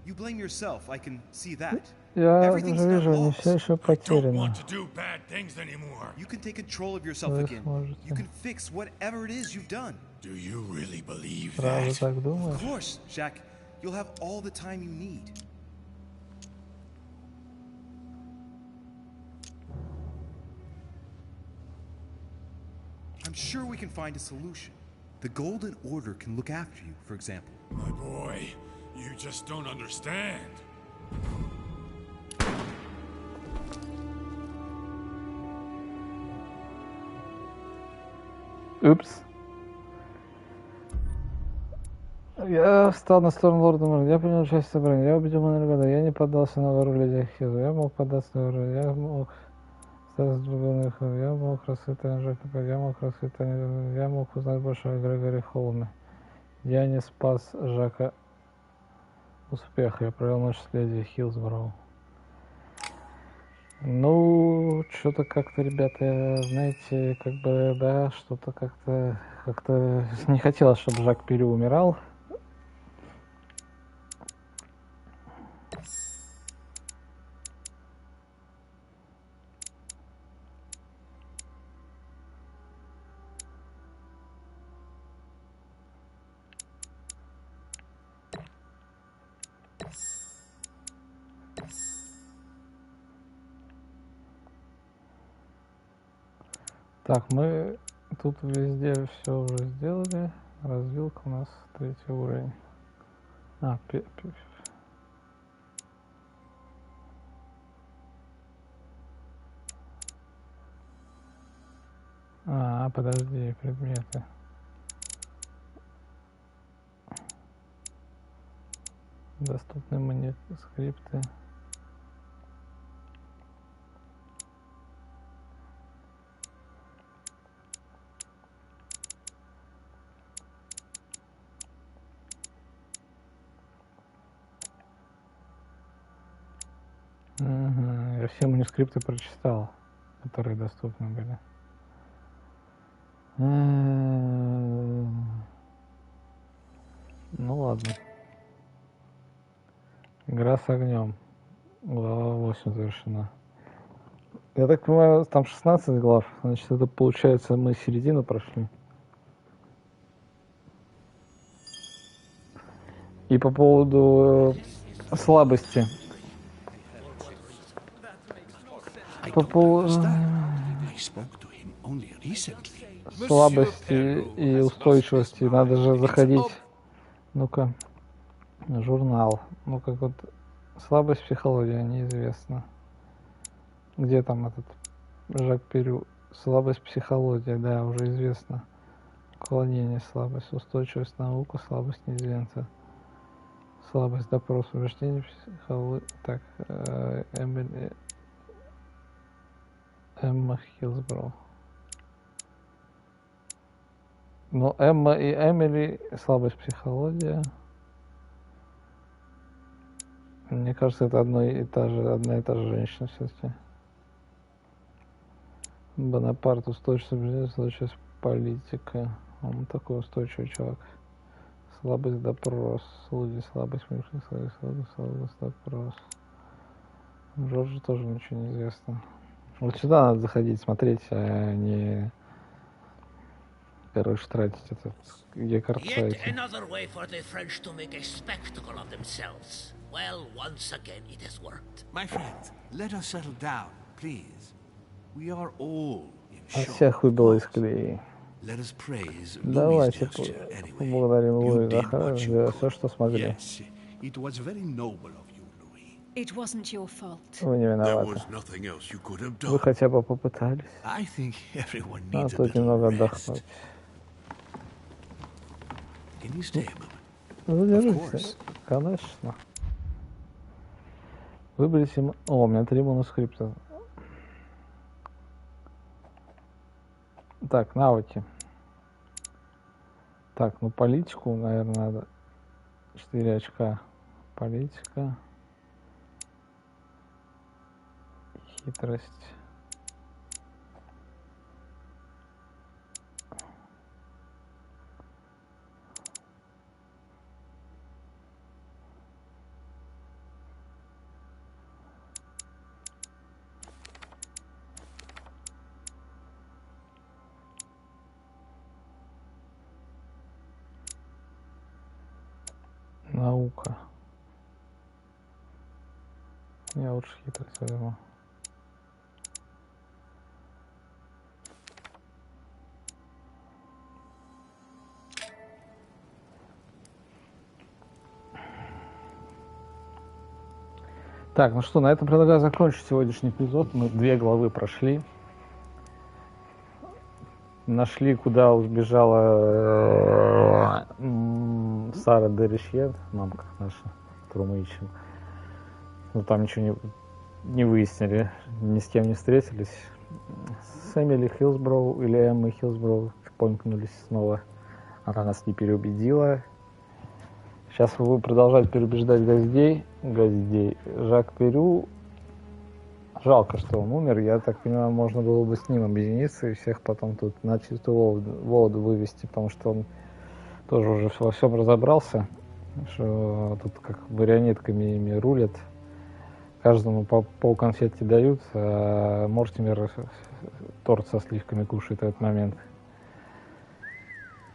You blame yourself, I can see that. Я Everything's уже not вижу, не lost. все еще Don't потеряно. want to do bad things anymore. You can take control of yourself Вы again. сможете. You can fix whatever it is you've done. Do you really believe Правда that? так Of думаешь? course, Jacques. You'll have all the time you need. I'm sure we can find a solution. The Golden Order can look after you, for example. My boy, you just don't understand. Упс. Я встал на сторону лорда Морда. Я принял участие в собрании. Я убедил Монаргода. Я не поддался на вору леди Хизу. Я мог поддаться на вору. Я мог стать с другого. Я мог раскрыть Жака. Я мог раскрыть. Я мог узнать больше о Грегоре Холме. Я не спас Жака успеха. Я провел ночь с леди Хилсбороу. Ну, что-то как-то, ребята, знаете, как бы, да, что-то как-то не хотелось, чтобы Жак переумирал. Так, мы тут везде все уже сделали. Развилка у нас 3-й уровень. Подожди, предметы. Доступны манускрипты. Я все манускрипты прочитал, которые доступны были. Ну ладно. Игра с огнем. Глава 8 завершена. Я так понимаю, там 16 глав. Значит, это получается, мы середину прошли. И по поводу слабости. По поводу слабости и устойчивости надо же заходить. Ну-ка, журнал. Ну как вот слабость психология неизвестна. Где там этот Жак Перю? Слабость психология, да, уже известно. Уклонение, слабость, устойчивость, наука, слабость неизвестна. Слабость, допрос, убеждение, психология. Так, Эмма Хилсбороу. Но Эмма и Эмили, слабость психология. Мне кажется, это одна и та же женщина все-таки. Бонапарт, устойчивость, политика. Он такой устойчивый чувак. Слабость, допрос. Слуги, слабость, слабость, допрос. Джорджу тоже ничего не известно. Вот сюда надо заходить, смотреть, а не, короче, тратить этот гекарт-сайт. Well, once again it has worked. My friend, let us settle down, please. We are all in shock. Всех выбило из колеи. Let us praise Давайте Louis's gesture anyway. поблагодарим Луи за все, что смогли. Yes, it was very noble of you, Louis. It wasn't your fault. Вы не виноваты. Вы хотя бы попытались. I think everyone А needs a тут little немного rest. отдохнуть. Can you stay a moment? Задержитесь. Конечно. Выберите... О, у меня 3 манускрипта. Так, навыки. Так, ну политику, наверное, надо. 4 очка. Политика. Хитрость. Наука. Я лучше хитрость возьму. Так, ну что, на этом предлагаю закончить сегодняшний эпизод. Мы 2 главы прошли. Нашли, куда убежала Сара Деришье, мамка наша, которую мы ищем. Но там ничего не выяснили, ни с кем не встретились. С Эмили Хиллсброу или Эммой Хиллсброу помкнулись снова. Она нас не переубедила. Сейчас вы продолжать переубеждать гостей. Жак Перю. Жалко, что он умер. Я так понимаю, можно было бы с ним объединиться и всех потом тут на чистую воду вывести, потому что он тоже уже во всем разобрался, что тут как марионетками ими рулят. Каждому по полконфетки дают, а Мортимер торт со сливками кушает в этот момент.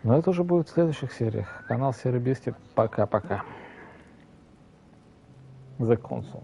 Но это уже будет в следующих сериях. Канал Серый Бискет. Пока-пока. The Console.